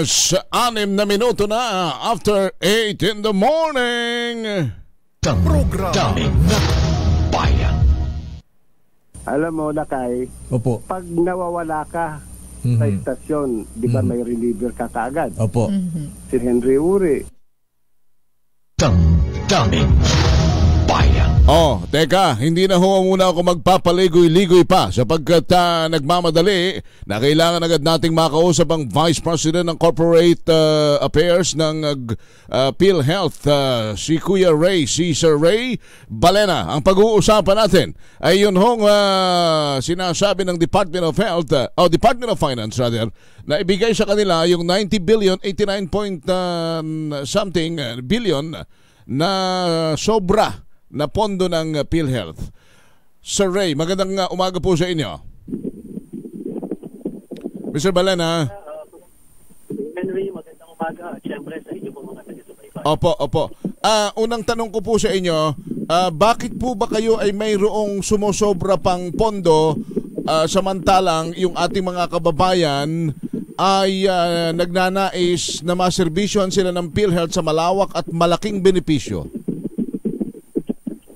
6 na minuto na after 8 in the morning. Daming bayan. Alam mo, Lakay, Opo. pag nawawala ka sa istasyon, di ba may reliever ka kaagad? Opo. Si Henry Uri. Daming bayan. Oh, teka, hindi na ho muna ako magpapaligoy-ligoy pa sapagkat nagmamadali na kailangan agad nating makausap ang Vice President ng Corporate Affairs ng PhilHealth, si Kuya Ray, si Sir Ray Balena. Ang pag-uusapan natin ay yun hong sinasabi ng Department of Health, Department of Finance rather, na ibigay sa kanila yung 90 billion, 89 point something billion na sobra na pondo ng PhilHealth. Sir Ray, magandang umaga po sa inyo. Mr. Balena. Henry, magandang umaga. Siyempre sa inyo po mga taga-subaybay. Opo. Unang tanong ko po sa inyo, bakit po ba kayo ay mayroong sumosobra pang pondo samantalang yung ating mga kababayan ay nagnanais na maserbisyohan sila ng PhilHealth sa malawak at malaking benepisyo?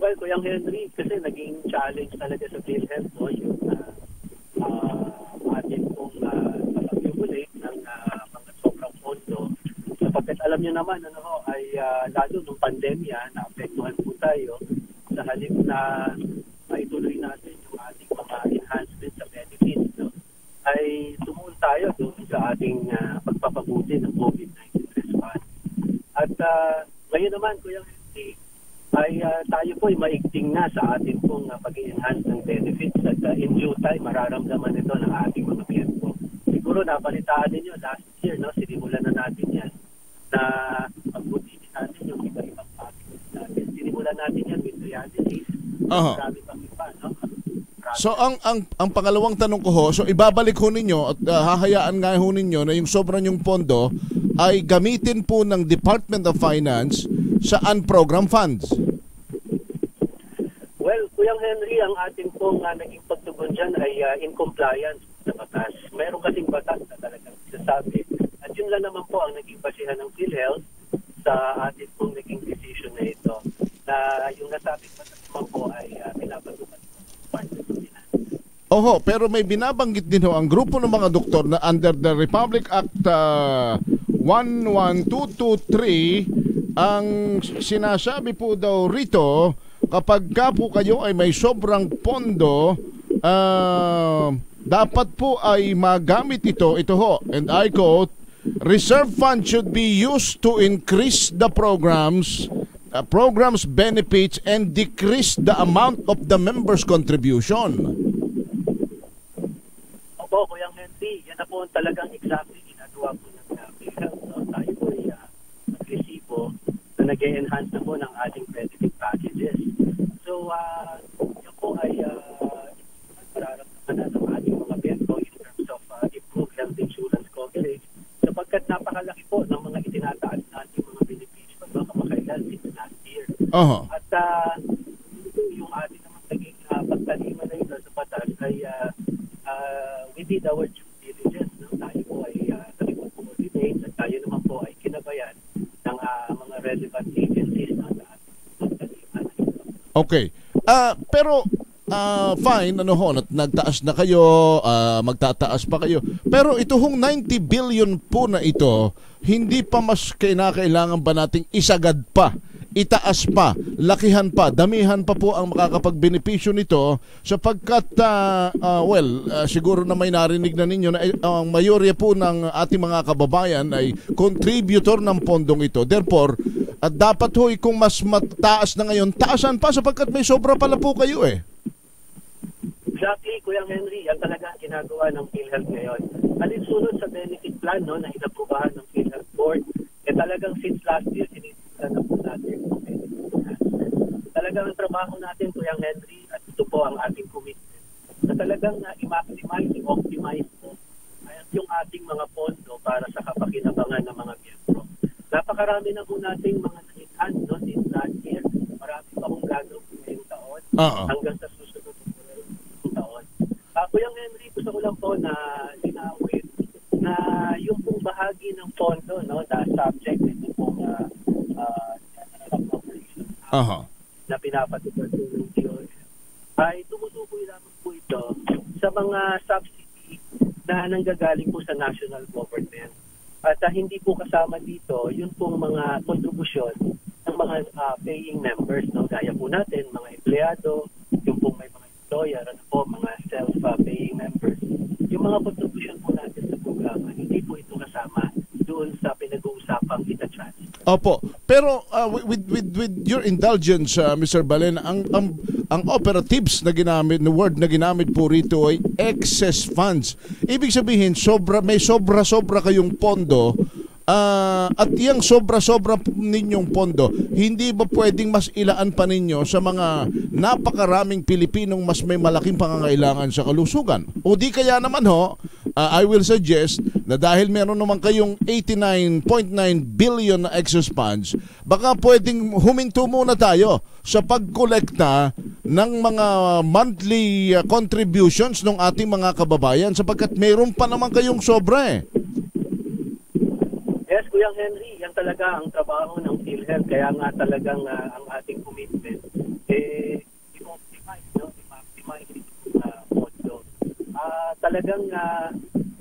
Well, Kuyang Henry, kasi naging challenge talaga sa PhilHealth, no? Yung atin pong pag-accumulate ng mga sobrang pondo. Sapagkat alam nyo naman, ay lalo nung pandemya, naapektuhan po tayo sa halip na maituloy natin yung ating mga enhancements sa benefits, no? Ay tumuon tayo doon sa ating pagpapabuti ng COVID-19 response. At ngayon naman, Kuyang Henry, ay tayo po ay maigting na sa ating pong pag-enhance ng benefits at in due time mararamdaman ito ng ating mga miyembro. Siguro napalitaan ninyo last year, no, sinimulan na natin yan na pagbutihin natin yung iba-ibang packages natin. Sinimulan natin yan with dialysis. Marami pang iba, no? So ang pangalawang tanong ko ho, so ibabalik ho ninyo at hahayaan nga ho ninyo na yung sobrang yung pondo ay gamitin po ng Department of Finance sa unprogram funds. Well, Kuyang Henry, ang ating pong naging pagtugon dyan ay in compliance sa batas. Mayroon kasing batas na talagang sinasabi. At yun lang naman po ang naging basihan ng PhilHealth sa ating pong naging decision na ito. Na yung nasabing batas naman po ay pinapatukan part of the finance. Oho, pero may binabanggit din ho ang grupo ng mga doktor na under the Republic Act 11223 ang sinasabi po daw rito, kapag ka po kayo ay may sobrang pondo, dapat po ay magamit ito ho, and I quote, reserve fund should be used to increase the programs benefits and decrease the amount of the members' contribution. Opo, Kuyang Henry, yan na po talagang exactly ginagawa po ng PhilHealth. No? Tayo po ay agresibo na nag-enhance na po ng ating benefit packages. So, yan po ay mararamdaman na ng ating mga miyembro in terms of improved health insurance coverage sapagkat napakalaki po ng mga itinataas natin mga benepisyo no, kamakailan since last year. At yung ating naman naging pagtalima na ito sa batas ay we did our due diligence. No? Tayo po ay nag-coordinate at tayo naman po ay kinabayan ng mga relevant agencies na pagtalima na ito. Okay. Pero fine, nagtaas na kayo, magtataas pa kayo. Pero ito hong 90 billion po na ito, hindi pa mas kinakailangan ba nating isagad pa, itaas pa, lakihan pa, damihan pa po ang makakapagbenepisyo nito sapagkat, siguro na may narinig na ninyo na ang mayorya po ng ating mga kababayan ay contributor ng pondong ito. Therefore, dapat ho kung mas mataas na ngayon, taasan pa sapagkat may sobra pala po kayo eh. Exactly, Kuyang Henry, yan talaga ang ginagawa ng PhilHealth ngayon. Alinsunod sa benefit plan no, na inaprobahan ng PhilHealth Board, talagang since last year, sinisimulan na po natin yung benefit plan. Talagang ang trabaho natin, Kuyang Henry, at ito po ang ating commitment, na talagang i-maximize, i-optimize po yung ating mga pondo para sa kapakinabangan ng mga miyembro. Napakarami na po nating mga na-enhance no, since last year. Marami pa kong gagawin ngayong taon hanggang sa susunod taon. Kuyang Henry, gusto ko lang po na linawin na yung pong bahagi ng pondo, no, na subject ito pong General Appropriation na pinapatupad ng DOF, ay tumutukoy lamang po ito sa mga subsidy na nanggagaling po sa national government. At hindi po kasama dito yung pong mga kontribusyon ng mga paying members, no? Gaya po natin, mga empleyado, yung pong may mga employer, mga self-paying members. Yung mga kontribusyon po natin sa programa, hindi po ito kasama doon sa pinag-uusapang ita-charge. Opo. Pero with your indulgence, Mr. Balen, ang operatives na ginamit, the word na ginamit po rito ay excess funds. Ibig sabihin, may sobra kayong pondo, at yung sobra ninyong pondo, hindi ba pwedeng mas ilaan pa ninyo sa mga napakaraming Pilipinong mas may malaking pangangailangan sa kalusugan? O di kaya naman I will suggest na dahil meron naman kayong 89.9 billion na excess funds, baka pwedeng huminto muna tayo sa pagkolekta ng mga monthly contributions ng ating mga kababayan sapagkat meron pa naman kayong sobra Yes, Kuyang Henry, yan talaga ang trabaho ng PhilHealth. Kaya nga talagang ang ating commitment, i-optimize, no? I-maximize ito na pondo. Talagang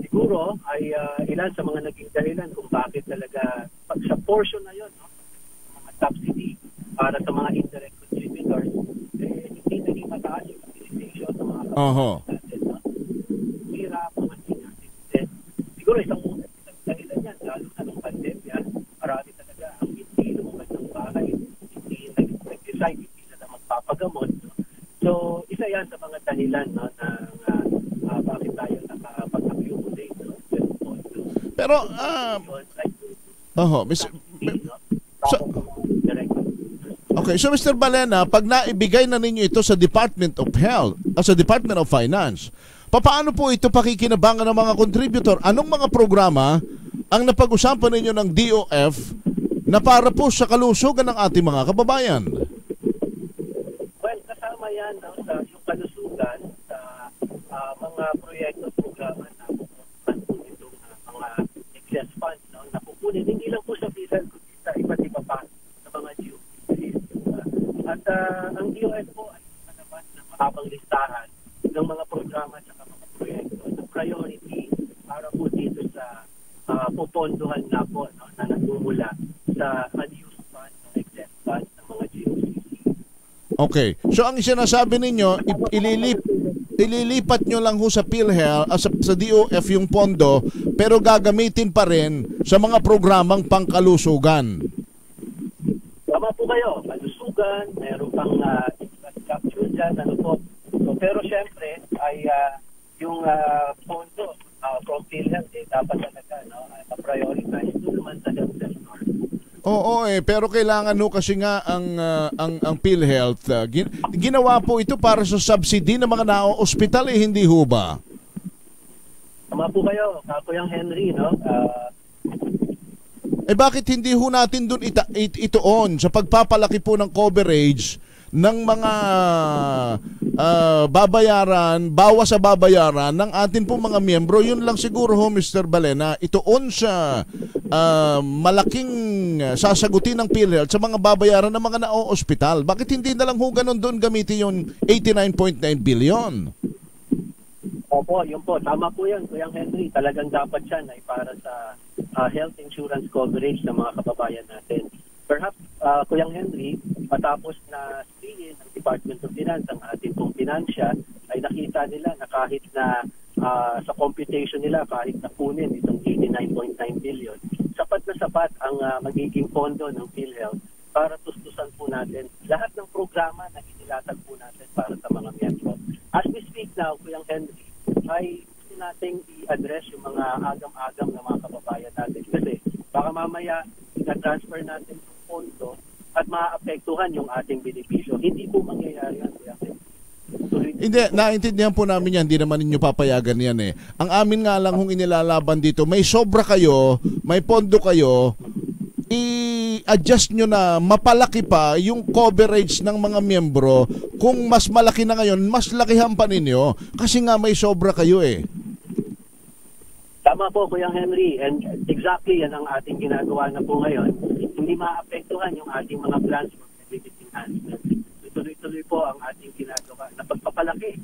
siguro ay ilan sa mga naging dahilan kung bakit talaga sa portion na yun, no? Mga subsidy para sa mga indirect contributors, hindi naging mataas yung utilization ng mga kapatid natin. No? Hirap naman din natin. Siguro isang dahilan yan, lalo na nung pandemya, marami talaga ang hindi lumabas ng bahay, hindi nag-decide, hindi na magpapagamot. No? So, isa yan sa mga dahilan, no, na bakit tayo nakapag-accumulate. No? Pero, okay, so Mr. Balena, pag naibigay na ninyo ito sa Department of Health, sa Department of Finance, paano po ito pakikinabangan ng mga contributor? Anong mga programa ang napag-usapan ninyo ng DOF na para po sa kalusugan ng ating mga kababayan? Well, kasama yan sa yung kalusugan sa mga proyekto at programa na pupuntan po itong mga excess funds, no, na pupunin. Hindi lang po sa PhilHealth, kundi sa iba't iba pa sa mga DOF. At ang DOF po ay naman ng mahabang listahan ng mga programa at mga proyekto na priority para po dito sa pupondohan na po, no, na nagmumula sa unused funds ng excess funds ng mga GOCC. Okay. So ang sinasabi ninyo, ililipat nyo lang ho sa PhilHealth, sa DOF yung pondo, pero gagamitin pa rin sa mga programang pangkalusugan. Tama po kayo. Kalusugan, meron pang infrastructure dyan, ano po. So, pero syempre, ay yung pondo from PhilHealth, dapat talaga, no, prioritize ito naman sa health sector. Oo, pero kailangan kasi nga ang PhilHealth ginawa po ito para sa subsidy ng mga na-ospital, hindi ho ba? Tama po kayo, Kuyang Henry, no? Bakit hindi ho natin doon itoon sa pagpapalaki po ng coverage ng mga bawas sa babayaran ng atin pong mga miyembro? Yun lang siguro ho, Mr. Balena, itoon sa malaking sasagutin ng PhilHealth sa mga babayaran ng mga na-ospital. Bakit hindi na lang ho ganun doon gamitin yung 89.9 billion? Opo, yun po. Tama po yan, Kuyang Henry. Talagang dapat yan ay para sa health insurance coverage ng mga kababayan natin. Perhaps, Kuyang Henry, matapos na stingin ng Department of Finance ang ating pong finansya, ay nakita nila na kahit na sa computation nila, kahit na kunin itong 89.9 billion, sapat na sapat ang magiging pondo ng PhilHealth para tustusan po natin lahat ng programa na inilatag po natin para sa mga miyembro. As we speak now, Kuyang Henry, ay gusto nating i-address yung mga agam-agam na mga kababayan natin. Kasi baka mamaya i-transfer natin yung pondo at maapektuhan yung ating benepisyo. Hindi po mangyayari yan, Kuyang Henry. Hindi, naintindihan po namin yan. Hindi naman ninyo papayagan yan eh. Ang amin nga lang kung inilalaban dito, may sobra kayo, may pondo kayo, i-adjust nyo na mapalaki pa yung coverage ng mga miyembro. Kung mas malaki na ngayon, mas lakihan pa ninyo kasi nga may sobra kayo eh. Tama po, Kuya Henry. And exactly yan ang ating ginagawa na po ngayon. Hindi maapektuhan yung ating mga plans for benefit enhancement. Tuloy-tuloy po ang ating ginagawa na pagpapalaki.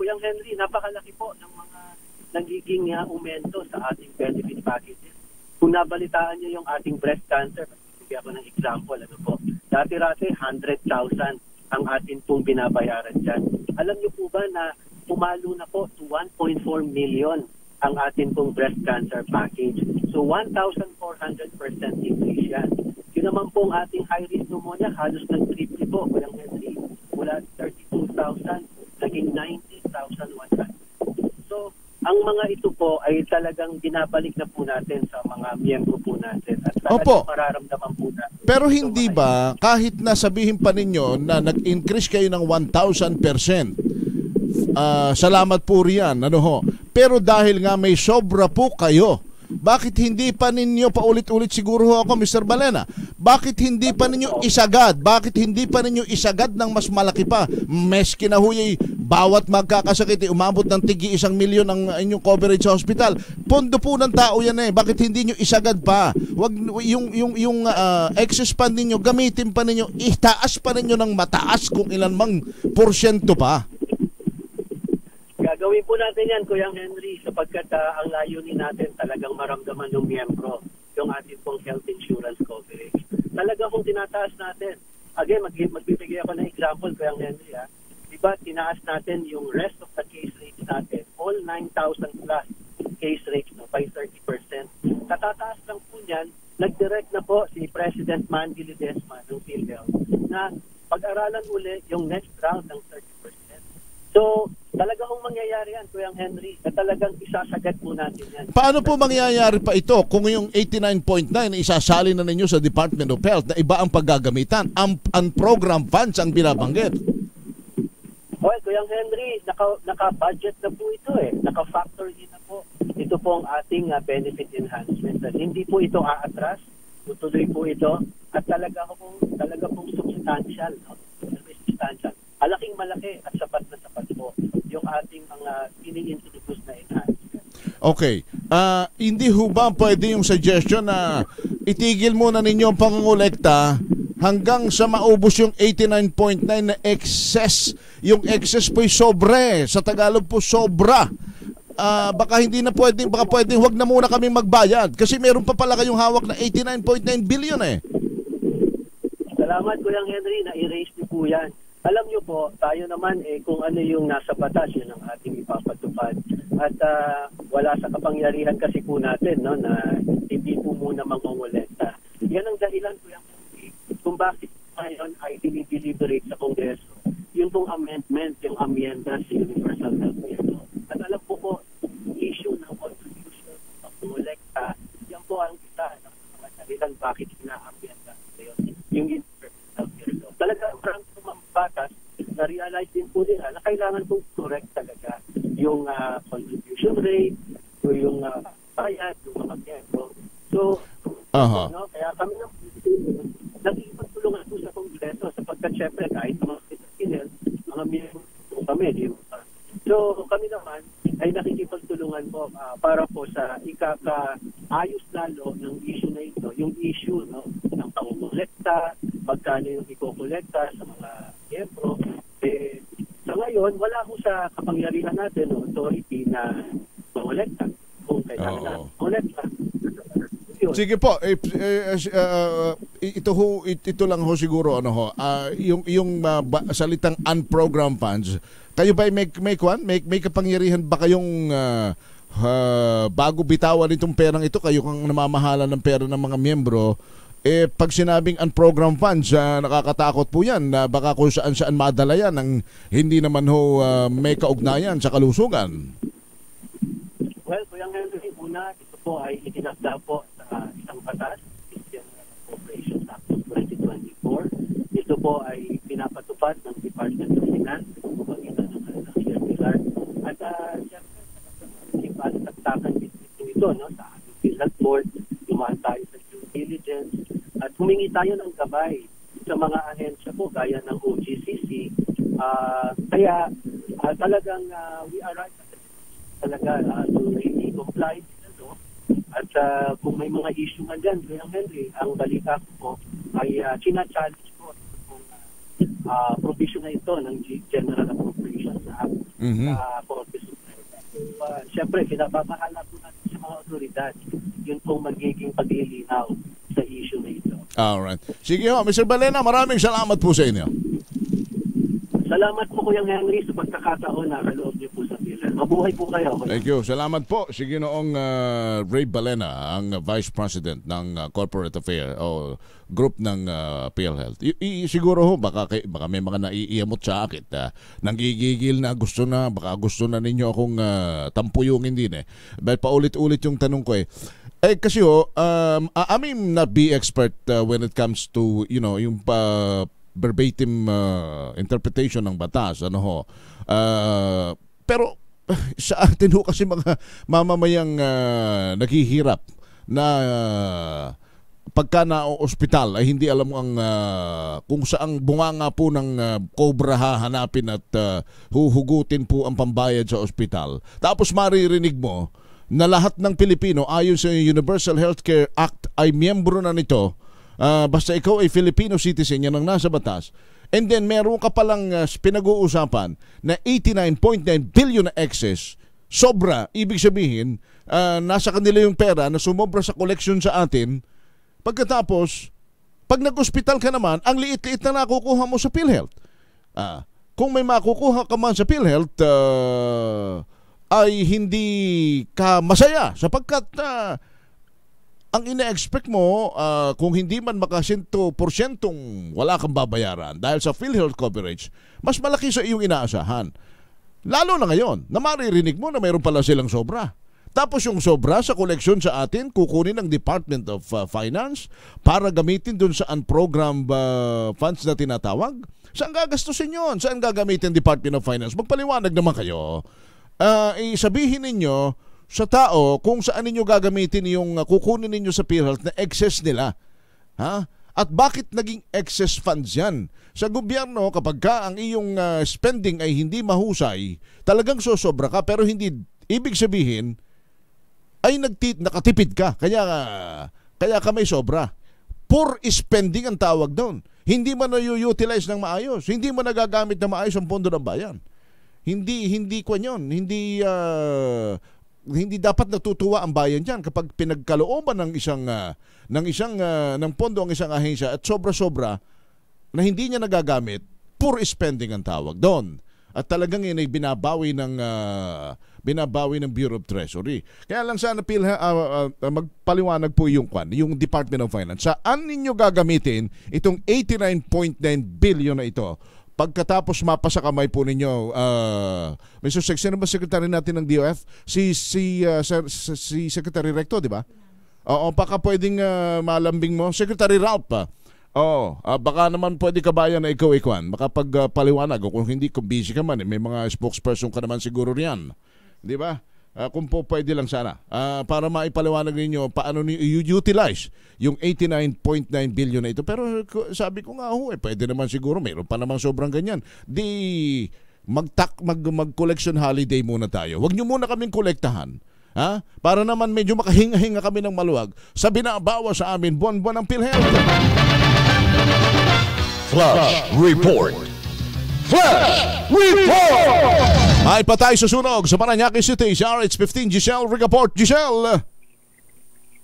Kuya Henry, napakalaki po ng mga nagiging aumento sa ating benefit packages. Kung nabalitaan niyo yung ating breast cancer, bigyan ko ng example, dati-rati 100,000 ang atin pong binabayaran dyan. Alam niyo po ba na pumalo na po to 1.4 million ang atin pong breast cancer package. So 1,400% increase yan. Yun naman pong ating high-risk pneumonia, halos nag-triple po, Kuya Henry. Mula 32,000, naging 19,100. So, ang mga ito po ay talagang binabalik na po natin sa mga miyembro po natin. At talagang mararamdaman po natin. Pero hindi ba, kahit na sabihin pa ninyo na nag-increase kayo ng 1,000%, salamat po riyan, pero dahil nga may sobra po kayo, bakit hindi pa ninyo paulit-ulit siguro ako, Mr. Balena? Bakit hindi pa ninyo isagad? Bakit hindi pa ninyo isagad ng mas malaki pa? Meski na huyay, bawat magkakasakit, umabot ng tigi 1 milyon ang inyong coverage sa hospital. Pondo po ng tao yan eh. Bakit hindi nyo isagad pa? Wag, yung excess fund ninyo, gamitin pa ninyo, itaas pa ninyo ng mataas kung ilan mang porsyento pa. Gagawin po natin yan, Kuya Henry, sapagkat ang layunin natin talagang maramdaman ng miyembro yung ating pong health insurance coverage. Talagang kung tinataas natin, again, magbibigay ako ng example, Kuya Henry, diba, tinaas natin yung rest of the case rates natin, all 9,000 plus case rates by 30%. Katataas lang po niyan, nag-direct na po si President Mandy Ledesma ng PhilHealth na pag-aralan uli yung next round ng 30%. So, talagang mangyayari yan, Kuya Henry, na talagang isasagad po natin yan. Paano po mangyayari pa ito kung yung 89.9 isasali na ninyo sa Department of Health na iba ang paggagamitan? Ang program funds ang binabanggit. Well, Kuya Henry, naka-budget na po ito eh. Naka-factor in na po. Ito po ang ating benefit enhancement. At hindi po ito aatras. Tutuloy po ito. At talaga pong substantial. No? Substantial. Malaking malaki at sapat na sapat po yung ating mga ini-introduce na enhancement. Okay. Hindi ho ba pwede yung suggestion na itigil muna ninyo ang pangungulekta hanggang sa maubos yung 89.9 na excess? Yung excess po'y sobre. Sa Tagalog po, sobra. Baka hindi na pwedeng, baka pwedeng huwag na muna kami magbayad kasi meron pa pala kayong hawak na 89.9 billion eh. Salamat, Kuya Henry, na i-raise niyo po yan. Alam niyo po, tayo naman kung ano yung nasa batas, yun ang ating ipapatupad. At wala sa kapangyarihan kasi po natin, no, na hindi po muna mangongolekta. Yan ang dahilan, Kuya Henry, kung bakit ngayon ay dinideliberate sa Kongreso. Yung pong amendment, yung amyenda sa Universal Health Care. At alam po, issue ng contribution of mongolekta, yan po ang isa ng mga dahilan bakit ina-amyenda yung Universal Health Care. Talaga, marang batas, na-realize din po nila na kailangan pong correct talaga yung contribution rate, yung bayad, yung mga miyembro. So, no, kaya kami nag-ipagtulungan po sa Kongreso sapagkat syempre kahit mga kinil, mga miyembro kami, di ba? So, kami naman ay nakikipagtulungan po para po sa ikaka-ayos lalo ng issue na ito, yung issue no, ng pangungulekta, magkano yung ikokolekta sa mga miyembro. Sa ngayon, wala ko sa kapangyarihan natin o authority na mangolekta. Kung kailangan na mangolekta. Sige po, ito lang ho siguro yung salitang unprogrammed funds. Kayo ba may kapangyarihan ba kayong bago bitawan itong perang ito, kayo kang namamahala ng pera ng mga miyembro, pag sinabing unprogrammed funds, nakakatakot po yan na baka kung saan madala yan ang hindi naman ho may kaugnayan sa kalusugan. Well, Kuya Henry, una, ito po ay itinakda po sa isang batas, Appropriations Act 2024. Ito po ay pinapatupad ng Department of Finance, pagpagitan ng CFR. At siyempre, ipatagtakan ito no, sa ating PhilHealth Board, lumaan tayo sa due diligence, at humingi tayo ng gabay sa mga ahensya po, gaya ng OGCC. Kaya talagang we are right talaga to really comply with the kung may mga issue nga dyan, Kuya Henry, ang balita ko ay china-challenge ko kung provision na ito ng General Appropriations Act sa Korte Suprema. So, siyempre, pinababahala po natin sa mga otoridad yun pong magiging paglilinaw sa issue na ito. Alright. Sige ho, Mr. Balena, maraming salamat po sa inyo. Salamat po, Kuya Henry, sa pagkakataon na kaloob niyo po sa PhilHealth. Mabuhay po kayo. Thank you. Salamat po. Sige noong Ray Balena, ang Vice President ng Corporate Affairs o group ng PhilHealth. Siguro ho, baka may mga naiiyamot sa akin. Nanggigigil na, baka gusto na ninyo akong tampuyungin din eh. But paulit-ulit yung tanong ko eh. Kasi ho, I mean not be expert when it comes to, yung verbatim interpretation ng batas, pero sa atin ho kasi mga mamamayang naghihirap na pagka na-ospital ay hindi alam ang kung saang bunganga po ng cobra hahanapin at huhugutin po ang pambayad sa ospital. Tapos maririnig mo na lahat ng Pilipino ayon sa Universal Healthcare Act ay miyembro na nito. Basta ikaw ay Filipino citizen, yan ang nasa batas. And then meron ka palang pinag-uusapan na 89.9 billion na excess. Sobra, ibig sabihin, nasa kanila yung pera na sumobra sa collection sa atin. Pagkatapos, pag nag-hospital ka naman, ang liit-liit na nakukuha mo sa PhilHealth. Kung may makukuha ka man sa PhilHealth, ay hindi ka masaya sapagkat ang ina-expect mo, kung hindi man maka 100% wala kang babayaran dahil sa PhilHealth coverage, mas malaki sa iyong inaasahan. Lalo na ngayon, na maririnig mo na mayroon pala silang sobra. Tapos yung sobra sa koleksyon sa atin, kukunin ng Department of Finance para gamitin dun sa unprogrammed funds na tinatawag. Saan gagastusin yun? Saan gagamitin Department of Finance? Magpaliwanag naman kayo. Sabihin ninyo sa tao kung saan ninyo gagamitin yung kukunin ninyo sa PhilHealth na excess nila. At bakit naging excess funds yan? Sa gobyerno, kapag ka ang iyong spending ay hindi mahusay, talagang sosobra ka, pero hindi ibig sabihin ay nakatipid ka. Kaya ka may sobra. Poor spending ang tawag doon. Hindi mo na-utilize ng maayos. Hindi mo nagagamit ng maayos ang pondo ng bayan. Hindi ko yun. Hindi dapat natutuwa ang bayan diyan kapag pinagkalooban ng pondo ang isang ahensya at sobra-sobra na hindi niya nagagamit, poor spending ang tawag doon. At talagang yun ay binabawi ng Bureau of Treasury. Kaya lang sana magpaliwanag po yung Department of Finance. Saan ninyo gagamitin itong 89.9 billion na ito? Pagkatapos mapasa kamay po ninyo, Mr. Sec, sino ba secretary natin ng DOF? Si Secretary Recto, di ba? Oo, baka pwedeng malambing mo. Secretary Ralph pa. Oo, baka naman pwede kabayan na ikaw ikwan. Baka pagpaliwanag, o kung hindi, kung busy ka man, may mga spokesperson ka naman siguro riyan. Di ba? Kung po pwede lang sana para maipaliwanag ninyo paano i-utilize yung 89.9 billion na ito. Pero sabi ko nga pwede naman siguro, mayroon pa namang sobrang ganyan. Di mag-collection holiday muna tayo. Huwag nyo muna kaming kolektahan. Para naman medyo makahinga-hinga kami ng maluwag sa binabawa sa amin buwan-buwan ng PhilHealth. Flash Report. Flash Report! Ay patay sa sunog sa Parañaque City, sa RH15, Giselle Rigaport. Giselle!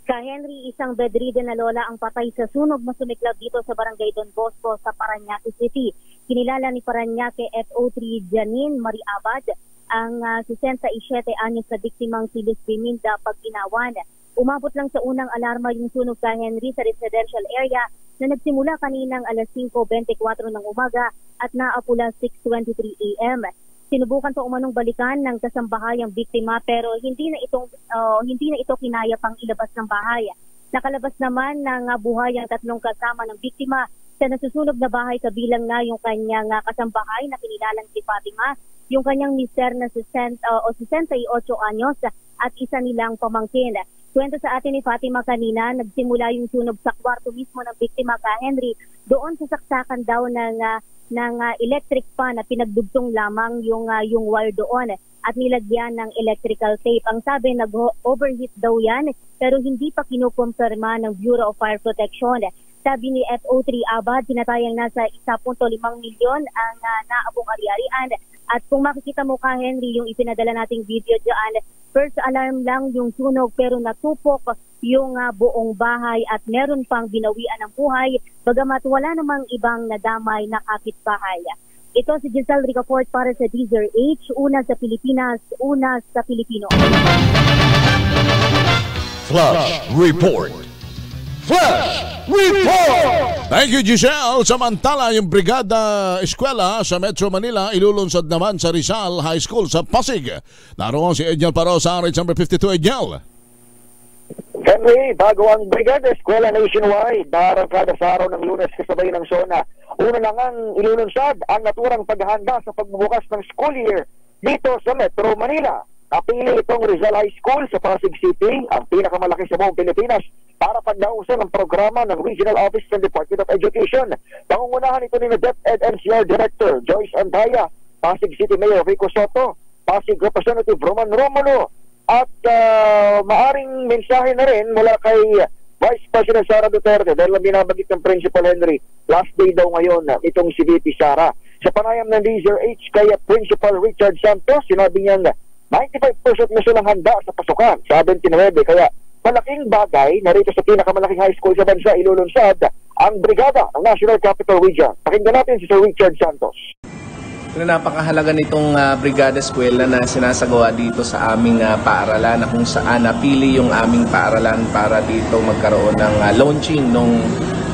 Henry, isang bedridden na lola ang patay sa sunog na sumiklab dito sa Barangay Don Bosco sa Parañaque City. Kinilala ni Parañaque FO3 Janine Marie Abad ang 67 anyos na biktimang si Luz Biminda Pagkinawan. Umabot lang sa unang alarma yung sunog Henry sa residential area na nagsimula kaninang alas 5:24 ng umaga at naapula 6:23 AM. Sinubukan pa umanong balikan ng kasambahayang biktima pero hindi na ito kinaya pang ilabas ng bahay. Nakalabas naman ng buhay ang tatlong kasama ng biktima sa nasusunog na bahay, kabilang na yung kanyang kasambahay na kinilalang si Fatima, yung kanyang mister na 68 anyos at isa nilang pamangkin. Kwento sa atin ni Fatima kanina, nagsimula yung sunog sa kwarto mismo ng biktima ka Henry. Doon sa saksakan daw ng electric fan na pinagdugtong lamang yung wire doon at nilagyan ng electrical tape. Ang sabi, nag-overheat daw yan pero hindi pa kinukumpirma ng Bureau of Fire Protection. Sabi ni FO3 Abad, tinatayang nasa 1.5 milyon ang naabong ari-arian. At kung makikita mo ka Henry, yung ipinadala nating video dyan, first alarm lang yung sunog pero natupok yung buong bahay at meron pang binawian ng buhay bagamat wala namang ibang nadamay na kapitbahay. Ito si Giselle Ricafort para sa DZRH, una sa Pilipinas, una sa Pilipino. Flash Report. Flash Report! Thank you, Giselle. Samantala, yung Brigada Eskwela sa Metro Manila ilulunsad naman sa Rizal High School sa Pasig. Naroon si Edniel Paro sa RH number 52. Edniel. Henry, bago ang Brigada Eskwela nationwide, darangkada sa araw ng Lunes kasabay ng SONA. Una na ngang ilulunsad ang naturang paghahanda sa pagbubukas ng school year dito sa Metro Manila. Napili itong Rizal High School sa Pasig City, ang pinakamalaki sa buong Pilipinas, para pagdausan ng programa ng Regional Office ng Department of Education. Pangungunahan ito ni DepEd NCR Director Joyce Andaya, Pasig City Mayor Rico Soto, Pasig Representative Roman Romulo, at maaring mensahe na rin mula kay Vice President Sara Duterte dahil binabagit ng Principal Henry, last day daw ngayon itong si VP Sara. Sa panayam ng DZRH kay Principal Richard Santos, sinabi niyang 95% na silang handa sa pasukan sa 29, kaya malaking bagay na rito sa pinakamalaking high school sa bansa ilulunsad ang brigada ng National Capital Region. Pakinggan natin si Sir Richard Santos. Napakahalaga nitong Brigada Eskwela na sinasagawa dito sa aming paaralan na kung saan napili yung aming paaralan para dito magkaroon ng launching ng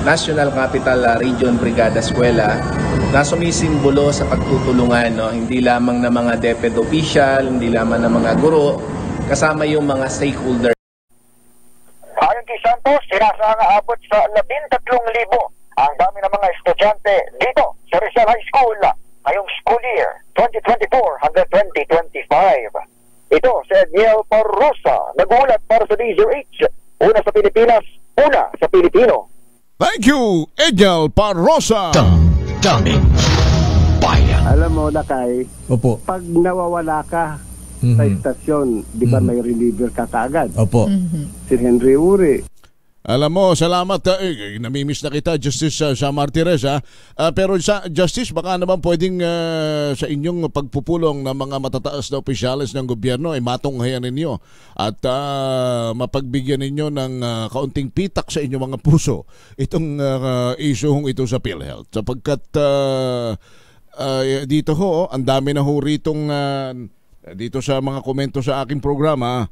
National Capital Region Brigada Eskwela na sumisimbolo sa pagtutulungan, no? Hindi lamang ng mga DepEd official, hindi lamang ng mga guro, kasama yung mga stakeholder. Ayon kay Santos, sinasanga abot sa 13,000 ang dami ng mga estudyante dito sa Rizal High School ngayong school year 2024 hanggang 2025. Ito si Edniel Parrosa, nagulat para sa DZRH, una sa Pilipinas, una sa Pilipino. Thank you, Edniel Parrosa. Daming bayan. Alam mo, Lakay, Opo. pag nawawala ka sa istasyon, di ba may reliever ka kaagad? Opo. Si Henry Uri. Alam mo, salamat. Namimiss na kita, Justice sa Martires. Pero sa Justice, baka naman pwedeng sa inyong pagpupulong ng mga matataas na opisyales ng gobyerno ay matunghayan ninyo at mapagbigyan ninyo ng kaunting pitak sa inyong mga puso itong isyong ito sa PhilHealth. Sapagkat dito ho, ang dami na ho ritong dito sa mga komento sa aking programa,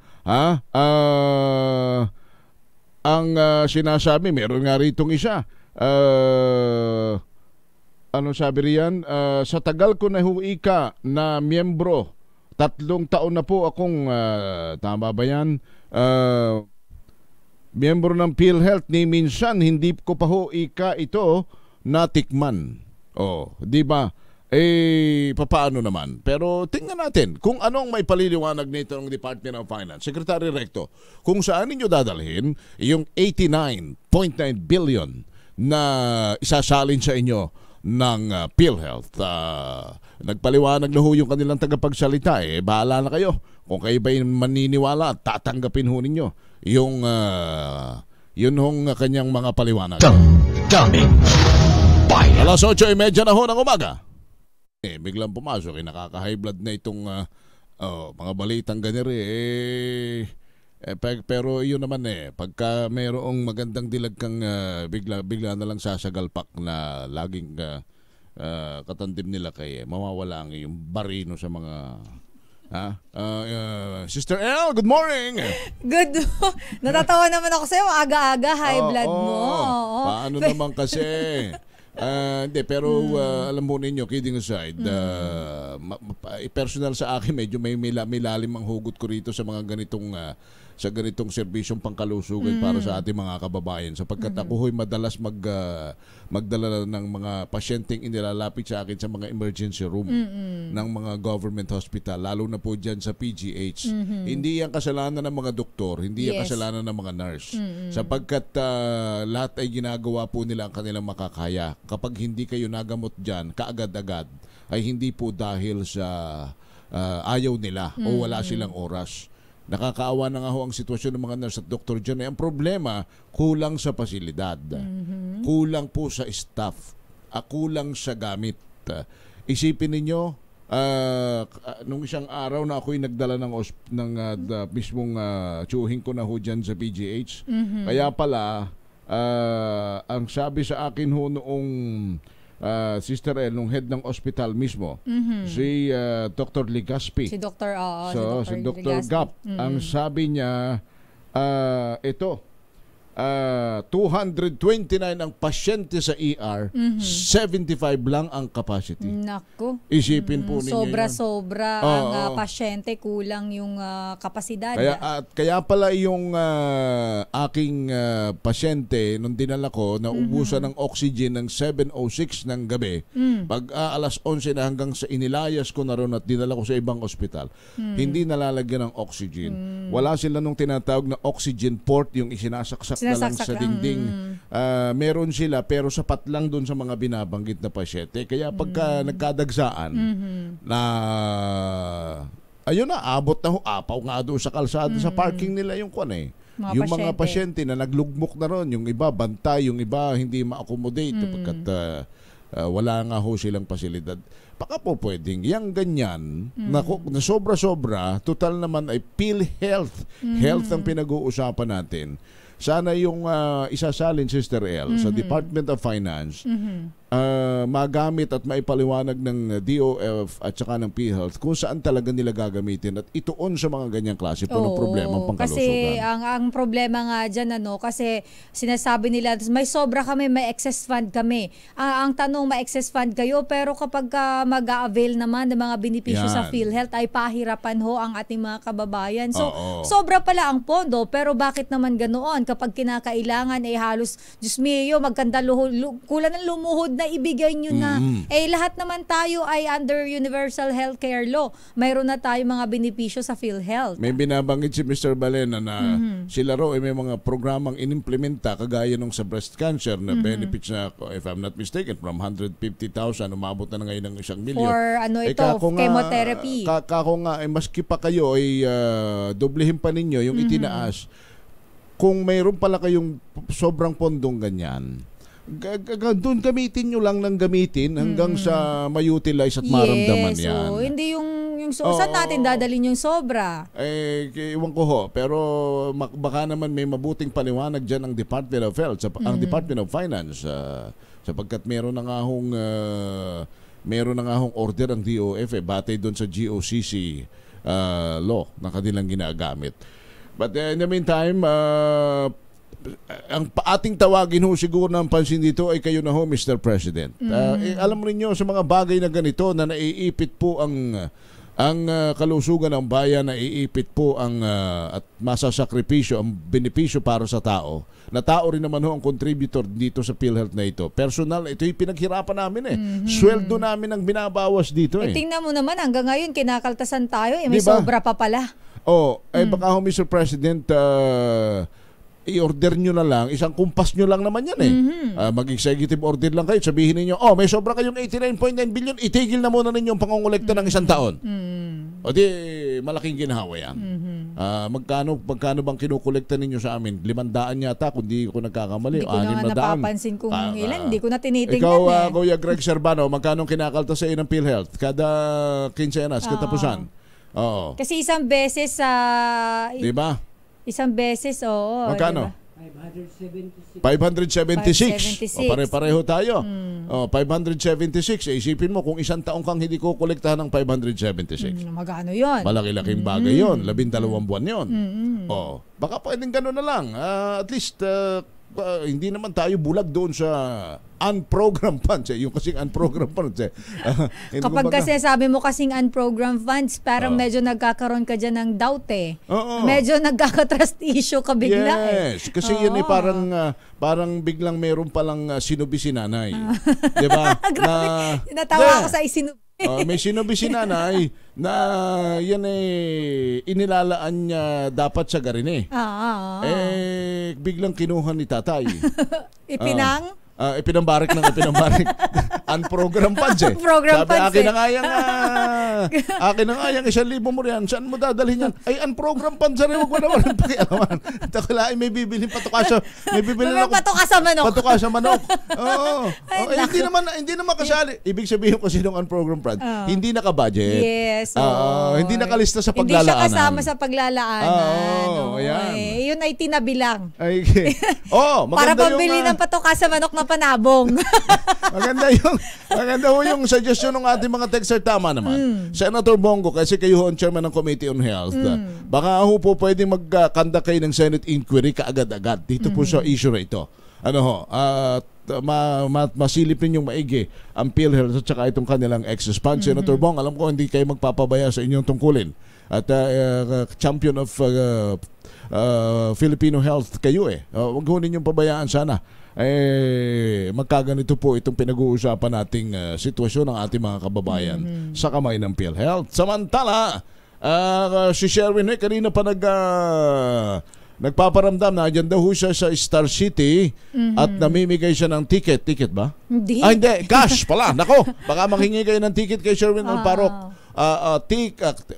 ang sinasabi, meron nga ritong isa. Ano sabi riyan? Sa tagal ko na huika na miyembro, 3 taon na po akong, tama ba yan? Miyembro ng PhilHealth, ni minsan hindi ko pa huika ito natikman. Di ba? Papaano naman? Pero tingnan natin kung anong may paliliwanag nito ng Department of Finance. Secretary Recto, kung saan ninyo dadalhin yung 89.9 billion na isasalin sa inyo ng PhilHealth. Nagpaliwanag na ho yung kanilang tagapagsalita. Bahala na kayo. Kung kayo ba maniniwala, tatanggapin ho ninyo yung yun hong kanyang mga paliwanag. Daming bayan. Alas 8:30 na ho ng umaga. Biglang pumasok, nakaka-high blood na itong mga balitang ganiri. Pero yun naman pagka mayroong magandang dilag kang bigla na lang sasagalpak na laging katandim nila kay mawawala ang yung barino sa mga Sister Elle, good morning. Good. Natatawa naman ako sa'yo, aga-aga high blood mo. Paano naman kasi? Hindi, pero alam mo ninyo, kidding aside, personal sa akin, medyo may lalim ang hugot ko rito sa mga ganitong sa ganitong serbisyong pangkalusugan para sa ating mga kababayan, sapagkat ako ho'y madalas magdala ng mga pasyenteng inilalapit sa akin sa mga emergency room ng mga government hospital, lalo na po dyan sa PGH. Hindi yan kasalanan ng mga doktor, hindi yan kasalanan ng mga nurse, sapagkat lahat ay ginagawa po nila ang kanilang makakaya. Kapag hindi kayo nagamot dyan kaagad-agad, ay hindi po dahil sa ayaw nila o wala silang oras. Nakakaawa na nga ho ang sitwasyon ng mga nurse at doktor dyan. Ang problema, kulang sa pasilidad, kulang po sa staff, kulang sa gamit. Isipin ninyo, nung isang araw na ako'y nagdala ng mismong tsuhin ko na ho dyan sa PGH. Kaya pala, ang sabi sa akin ho noong Sister El, nung head ng hospital mismo, si Dr. Ligaspi. Si Dr. Si Dr. Gap. Ang sabi niya, ito, 229 ang pasyente sa ER, 75 lang ang capacity. Naku. Isipin po ninyo Sobra-sobra ang pasyente, kulang yung kapasidad. Kaya pala yung aking pasyente, nung dinala ko, naubusan ng oxygen ng 7:06 ng gabi. Pag alas 11 na hanggang sa inilayas ko na ron at dinala ko sa ibang ospital, hindi nalalagyan ng oxygen. Wala sila nung tinatawag na oxygen port, yung isinasaksak na lang sa dingding. Meron sila pero sapat lang doon sa mga binabanggit na pasyente. Kaya pagka nagkadagsaan na ayun na, abot na ho, apaw nga doon sa kalsada sa parking nila yung mga pasyente na naglugmok na ron, yung iba bantay, yung iba hindi ma-accommodate pagkat wala nga ho silang pasilidad. Baka po pwedeng yang ganyan na sobra-sobra, total naman ay PhilHealth. Health ang pinag-uusapan natin. Sana yung isasalin, Sister El, sa Department of Finance, magamit at maipaliwanag ng DOF at saka ng PhilHealth kung saan talaga nila gagamitin at ituon sa mga ganyang klase po ng problema pangkalusugan. Kasi ang problema nga dyan, kasi sinasabi nila, may sobra kami, may excess fund kami. Ang tanong, may excess fund kayo, pero kapag mag-a-avail naman ng mga benepisyo sa PhilHealth, ay pahirapan ho ang ating mga kababayan. So, sobra pala ang pondo, pero bakit naman ganoon? Kapag kinakailangan, halos, Diyos mio, magkanda kulang ng lumuhod na ibigay nyo na. Lahat naman tayo ay under Universal Healthcare Law. Mayroon na tayo mga benepisyo sa PhilHealth. May binabanggit si Mr. Balena na sila raw may mga programang inimplementa kagaya nung sa breast cancer na benefits na, if I'm not mistaken, from 150,000 umabot na ngayon ng 1 million. For chemotherapy. Kako nga, maski pa kayo ay doblehin pa ninyo yung itinaas. Kung mayroon pala kayong sobrang pondong ganyan, doon gamitin nyo lang ng gamitin hanggang sa ma-utilize at maramdaman yan. So, hindi yung saan natin dadalhin yung sobra? Iwan ko ho. Pero baka naman may mabuting paliwanag dyan ang Department of Health, ang Department of Finance, sapagkat meron na nga hong order ang DOF batay doon sa GOCC law na kanilang ginagamit. But in the meantime, ang ating tawagin ho siguro ng pansin dito ay kayo na ho, Mr. President. Alam mo niyo sa mga bagay na ganito na naiipit po ang kalusugan ng bayan, naiipit po at masasakripisyo ang benepisyo para sa tao. Na tao rin naman ho ang contributor dito sa PhilHealth na ito. Personal, ito yung pinaghirapan namin Sweldo namin ang binabawas dito tingnan mo naman, hanggang ngayon kinakaltasan tayo, may diba? Sobra pa pala. Baka ho, Mr. President, i-order nyo na lang, isang kumpas nyo lang naman yan mag-executive order lang kayo, sabihin niyo, may sobra kayong 89.9 billion, itigil na muna ninyo ang pangongolekta ng isang taon. O di, malaking ginhawa yan. Magkano bang kinukolekta ninyo sa amin? 500 yata, kung di ko nagkakamali. Hindi ko na napapansin kung ilan, hindi ko na tinitingnan. Ikaw, Kuya Greg Servano, magkano kinakalta sa iyo ng PhilHealth? Kada quincenas, katapusan? Oo. Kasi isang beses diba? Isang beses, magkano? Diba? 576. Pare-pareho tayo. 576. Isipin mo kung isang taong kang hindi kukolektahan ng 576. Magkano yun? Malaki-laking bagay yun. 12 buwan yun. Baka pwedeng gano'n na lang. At least hindi naman tayo bulag doon sa unprogrammed funds. Yung kasing unprogrammed funds. Kapag kasi sabi mo kasing unprogrammed funds, parang medyo nagkakaroon ka dyan ng doubt eh. Medyo nagkaka-trust issue ka bigla Yes, kasi yun eh parang biglang meron palang sinubi si nanay. Diba? Natawa ako sa isinubi. May sinubi si nanay na yan inilalaan niya dapat sa garin biglang kinuha ni tatay. Ipinambarik unprogrammed funds eh. Sabi, akin na nga yung 1,000 mo riyan. Saan mo dadalhin yan? Ay, unprogrammed funds rin. Huwag mo naman pakialaman. Takalain, may bibilin patukasa. May bibilin ako. Patukasa manok. Patukasa manok. Oo. Hindi naman kasali. Ibig sabihin kasi nung unprogrammed funds, hindi naka-budget. Yes. Hindi nakalista sa paglalaanan. Hindi siya kasama sa paglalaanan. Ayan. Yun ay tinabilang. Maganda para pambili ng patukasa manok na panabong. Maganda yung suggestion ng ating mga texter. Tama naman. Senator Bongo, kasi kayo ang chairman ng Committee on Health, baka po pwedeng magkanda kayo ng Senate inquiry kaagad-agad dito po sa issue na ito. Masilip ninyong maigi ang PhilHealth at saka itong kanilang excess fund. Senator Bong, alam ko hindi kayo magpapabaya sa inyong tungkulin. At champion of Filipino health kayo huwag ho ninyong pabayaan sana. Magkaganito po itong pinag-uusapan nating sitwasyon ng ating mga kababayan sa kamay ng PhilHealth. Samantala, si Sherwin kanina pa nagpaparamdam na dyan daw siya sa Star City at namimigay siya ng ticket. Ticket ba? Hindi. Hindi. Cash pala. Nako, baka manghingi kayo ng ticket kay Sherwin Alparok.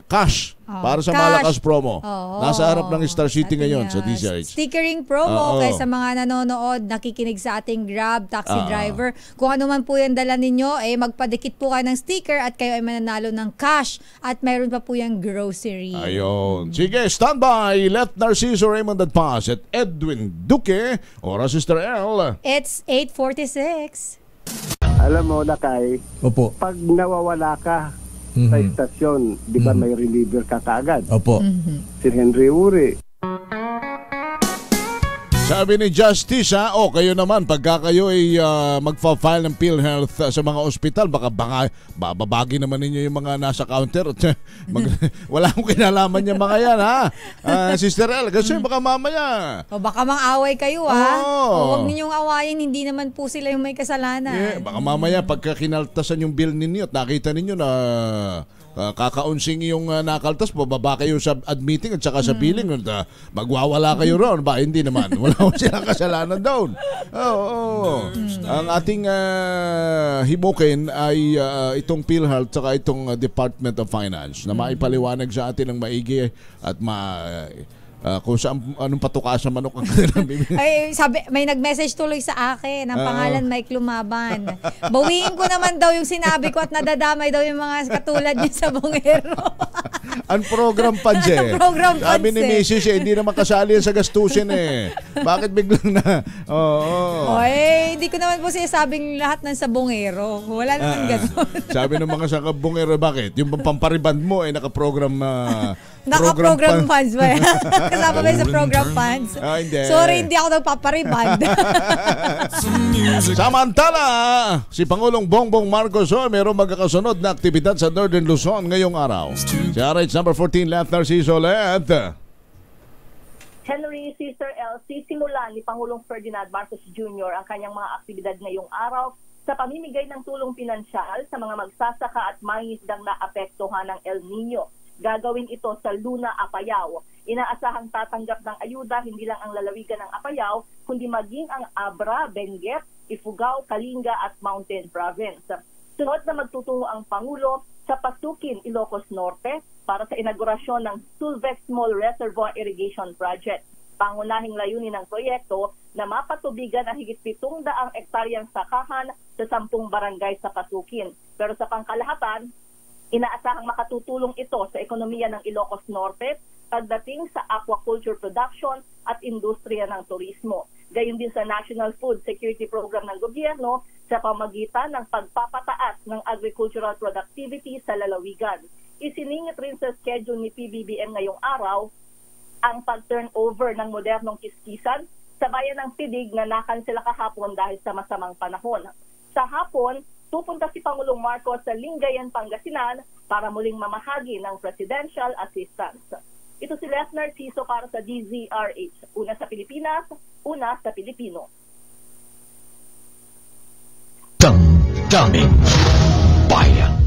Cash para sa Malakas promo. Nasa harap ng Star City ngayon sa DZRH. Stickering promo kaya sa mga nanonood, nakikinig sa ating Grab, taxi driver. Kung ano man po yung dala ninyo, magpadikit po kayo ng sticker at kayo ay mananalo ng cash at mayroon pa po yung grocery. Ayun. Sige, standby. Let Narciso Raymond Adpas at Edwin Duque or Sister L. It's 8:46. Alam mo, Lakay, Opo. pag nawawala ka sa istasyon, di ba may reliever ka kaagad? Opo. Si Henry Uri. Sabi ni Justice, kayo naman, pagka kayo ay magfa-file ng PhilHealth sa mga ospital, baka babagi naman ninyo yung mga nasa counter. Wala akong kinalaman yung mga yan, Sister L, kasi baka mamaya. Baka mang-away kayo, huwag ninyong awayin, hindi naman po sila yung may kasalanan. Baka mamaya, pagka kinaltasan yung bill ninyo at nakita ninyo na kakaunsing yung nakaltas, bababa kayo sa admitting at saka sa billing, magwawala kayo ron. Ba, hindi naman. Wala ko silang kasalanan doon. Ang ating himukin ay itong PhilHealth at itong Department of Finance na maipaliwanag sa atin ng maigi at kung saan anong patukasan manok ang kanilang bibili. Ay, sabi, may nag-message tuloy sa akin. Ang pangalan Mike Lumaban. Bawiin ko naman daw yung sinabi ko at nadadamay daw yung mga katulad niya sa bungero. Unprogrammed funds Unprogrammed funds Sabi ni Mrs. hindi naman kasali sa gastusin Bakit biglang na? Hindi ko naman po sinasabing lahat ng sabongero. Wala naman gano'n. Sabi ng mga sabongero, bakit? Yung pampariband mo nakaprogram naka-program funds ba yan? Kasama ba sa program funds? Hindi. Sorry, hindi ako nagpapariband. Samantala, si Pangulong Bongbong Marcos mayroong magkakasunod na aktibidad sa Northern Luzon ngayong araw. Si RH number 14, Left Narciso Let. Henry, Sister L, sisimulan ni Pangulong Ferdinand Marcos Jr. ang kanyang mga aktibidad ngayong araw sa pamimigay ng tulong pinansyal sa mga magsasaka at mangingisdang naapektuhan ng El Nino. Gagawin ito sa Luna, Apayao. Inaasahang tatanggap ng ayuda hindi lang ang lalawigan ng Apayao, kundi maging ang Abra, Benguet, Ifugao, Kalinga at Mountain Province. Sunod na magtutungo ang Pangulo sa Pasukin, Ilocos Norte para sa inaugurasyon ng Sulvex Small Reservoir Irrigation Project. Pangunahing layunin ng proyekto na mapatubigan ang higit 700 ektaryang sakahan sa 10 barangay sa Pasukin. Pero sa pangkalahatan, inaasahang makatutulong ito sa ekonomiya ng Ilocos Norte pagdating sa aquaculture production at industriya ng turismo. Gayon din sa National Food Security Program ng gobyerno sa pamagitan ng pagpapataas ng agricultural productivity sa lalawigan. Isiningit rin sa schedule ni PBBM ngayong araw ang pag-turnover ng modernong kiskisan sa bayan ng Pidig na nakansela kahapon dahil sa masamang panahon. Sa hapon, pupunta si Pangulong Marcos sa Lingayen, Pangasinan para muling mamahagi ng presidential assistance. Ito si Les Narciso para sa DZRH. Una sa Pilipinas, una sa Pilipino. Damdamin Bayan.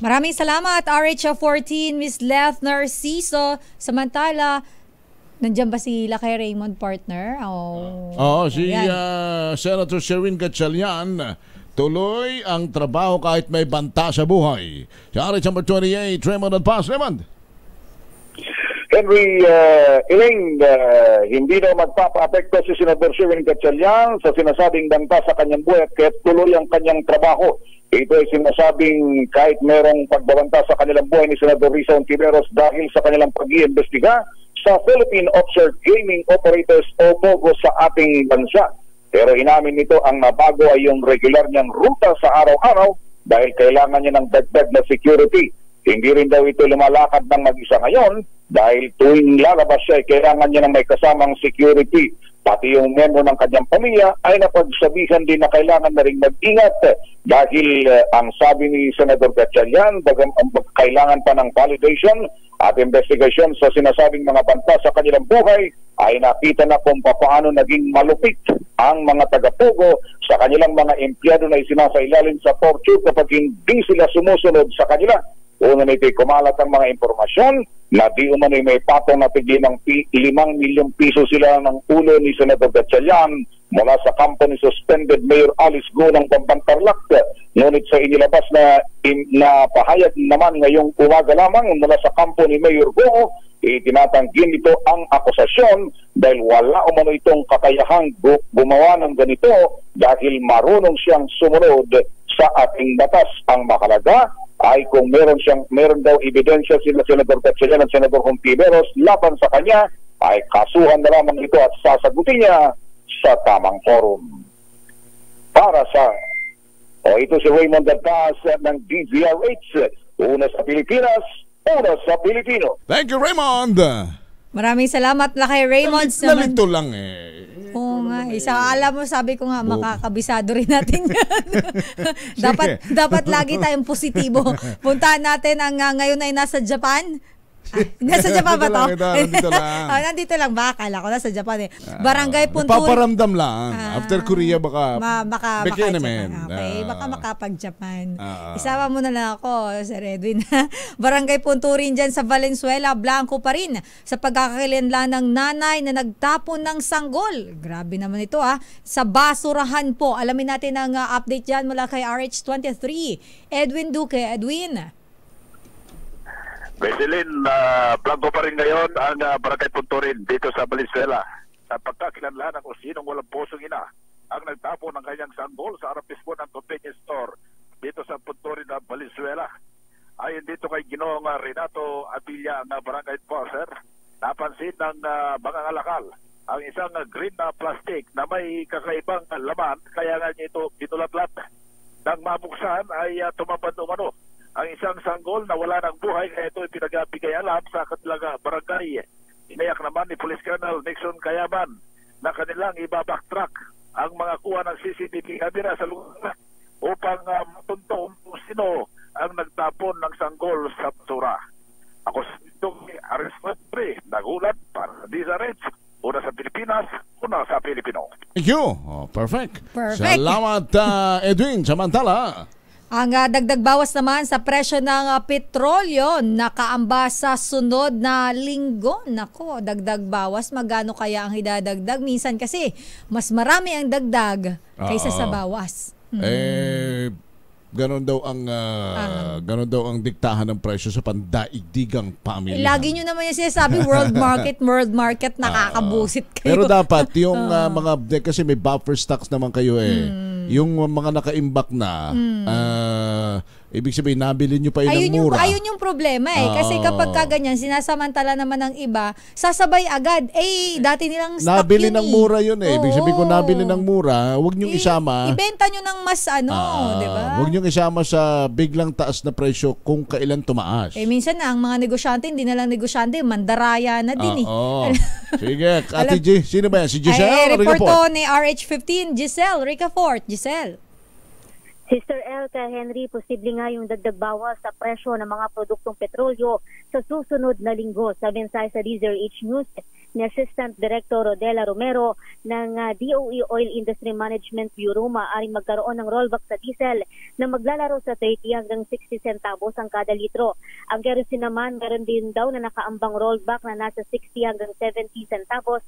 Maraming salamat, RH14, Miss Leth Narciso. Samantala, nandiyan ba si Lakay Raymond, partner? Oo, si Senator Sherwin Gatchalian. Tuloy ang trabaho kahit may banta sa buhay. Si RH number 28, Raymond Adpas. Raymond. Henry, Elaine, hindi daw magpapa-apekto si Senador Sherwin Gatchalian sa sinasabing banta sa kanyang buhay at kaya tuloy ang kanyang trabaho. Ito ay sinasabing kahit merong pagbabanta sa kanilang buhay ni Senador Risa Ontiveros dahil sa kanilang pag-iimbestiga sa Philippine Offshore Gaming Operators o POGO sa ating bansa. Pero inamin nito ang nabago ay yung regular niyang ruta sa araw-araw dahil kailangan niya ng dagdag na security. Hindi rin daw ito lumalakad ng mag-isa ngayon dahil tuwing lalabas siya ay kailangan niya ng may kasamang security. Pati yung membro ng kanyang pamilya ay napagsabihan din na kailangan na rin mag-ingat dahil ang sabi ni Senador Gatchalian, kailangan pa ng validation at investigation sa sinasabing mga banta sa kanilang buhay ay nakita na kung paano naging malupit ang mga taga-Pogo sa kanilang mga empleyado na isinasailalim sa torture kapag hindi sila sumusunod sa kanila. Una nito'y kumalat ang mga impormasyon na di umano'y may patong na tigli ng 5 milyong piso sila ng ulo ni Senator Gatchalian mula sa kampo ni suspended Mayor Alice Go ng Pampantarlac. Ngunit sa inilabas na pahayag naman ngayong umaga lamang mula sa kampo ni Mayor Go, itinatanggi nito ang akusasyon dahil wala umano itong kakayahang gumawa ng ganito dahil marunong siyang sumunod sa ating batas. Ang mahalaga ay kung meron daw ebidensya sila Senador Gatchalian at Senador Ontiveros laban sa kanya, ay kasuhan na lamang ito at sasagutin niya sa tamang forum. Ito si Raymond Adpas ng DZRH. Una sa Pilipinas, una sa Pilipino. Thank you, Raymond. Maraming salamat, Lakay Raymond. Nalito lang eh. Oo nga. Alam mo, sabi ko nga, makakabisado rin natin yan. dapat lagi tayong positibo. Puntahan natin ang ngayon ay nasa Japan. Nasa Japan ba to? Nandito lang. Nandito lang ba? Akala ko nasa Japan eh. Barangay Punturin. Paparamdam lang. After Korea baka maka-Japan. Okay, baka makapag-Japan. Isama mo na lang ako, Sir Edwin. Barangay Punturin dyan sa Valenzuela, blanco pa rin sa pagkakakilanlan ng nanay na nagtapon ng sanggol. Grabe naman ito sa basurahan po. Alamin natin ang update dyan mula kay RH23. Edwin Duque. Edwin. Veselin, blanco pa rin ngayon ang Barangay Punturin dito sa Valenzuela. Sa pagkakilanlan kung sinong walang pusong ina ang nagtapo ng kanyang sanggol sa harap mismo ng convenience store dito sa Punturin na Valenzuela. Ayon dito kay Ginoong Renato Abilla ng Barangay Enforcer, napansin ng mga ngalakal ang isang green na plastic na may kakaibang laman, kaya nga niya ito pinulatlat. Nang mabuksan ay tumambad umano ang isang sanggol na wala ng buhay, kaya ito ay pinagbigay alam sa kanilang barangay. Inayak naman ni Police Colonel Nixon Kayaman na kanilang ibabacktrack ang mga kuha ng CCTV camera sa lugar upang matuntong kung sino ang nagtapon ng sanggol sa basura. Ako sa itong Aris-Madre, nagulat para sa DZRH, una sa Pilipinas, una sa Pilipino. Thank you. Perfect. Salamat, Edwin. Samantala, ang dagdag bawas naman sa presyo ng petrolyo nakaamba sa sunod na linggo. Nako, dagdag bawas. Magkano kaya ang idadagdag? Minsan kasi mas marami ang dagdag kaysa sa bawas. Ganon daw ang diktahan ng presyo sa pandaigdigang pamilya. Lagi nyo naman yung sinasabi, world market, nakakabusit kayo. Pero dapat yung mga, kasi may buffer stocks naman kayo yung mga nakaimbak na, Ibig sabihin, nabili nyo pa yun ng mura. Ayun yung problema Kasi kapag kaganyan, sinasamantala naman ng iba, sasabay agad. Dati nilang stock nabili yun ng mura yun Ibig sabihin, kung nabili ng mura, huwag nyong isama. Ibenta nyo ng mas di ba? Huwag nyong isama sa biglang taas na presyo kung kailan tumaas. Minsan na, ang mga negosyante, hindi na lang negosyante, mandaraya na din Sige, Ate G, sino ba yan? Si Giselle report to ni RH15, Giselle Ricafort. Giselle. Sister Elka Henry, posible nga yung dagdag bawas sa presyo ng mga produktong petrolyo sa susunod na linggo. Sabi sa DZRH News ni Assistant Director Rodela Romero ng DOE Oil Industry Management Bureau, maaaring magkaroon ng rollback sa diesel na maglalaro sa 30 hanggang 60 centavos ang kada litro. Ang kerosene naman, meron din daw na nakaambang rollback na nasa 60 hanggang 70 centavos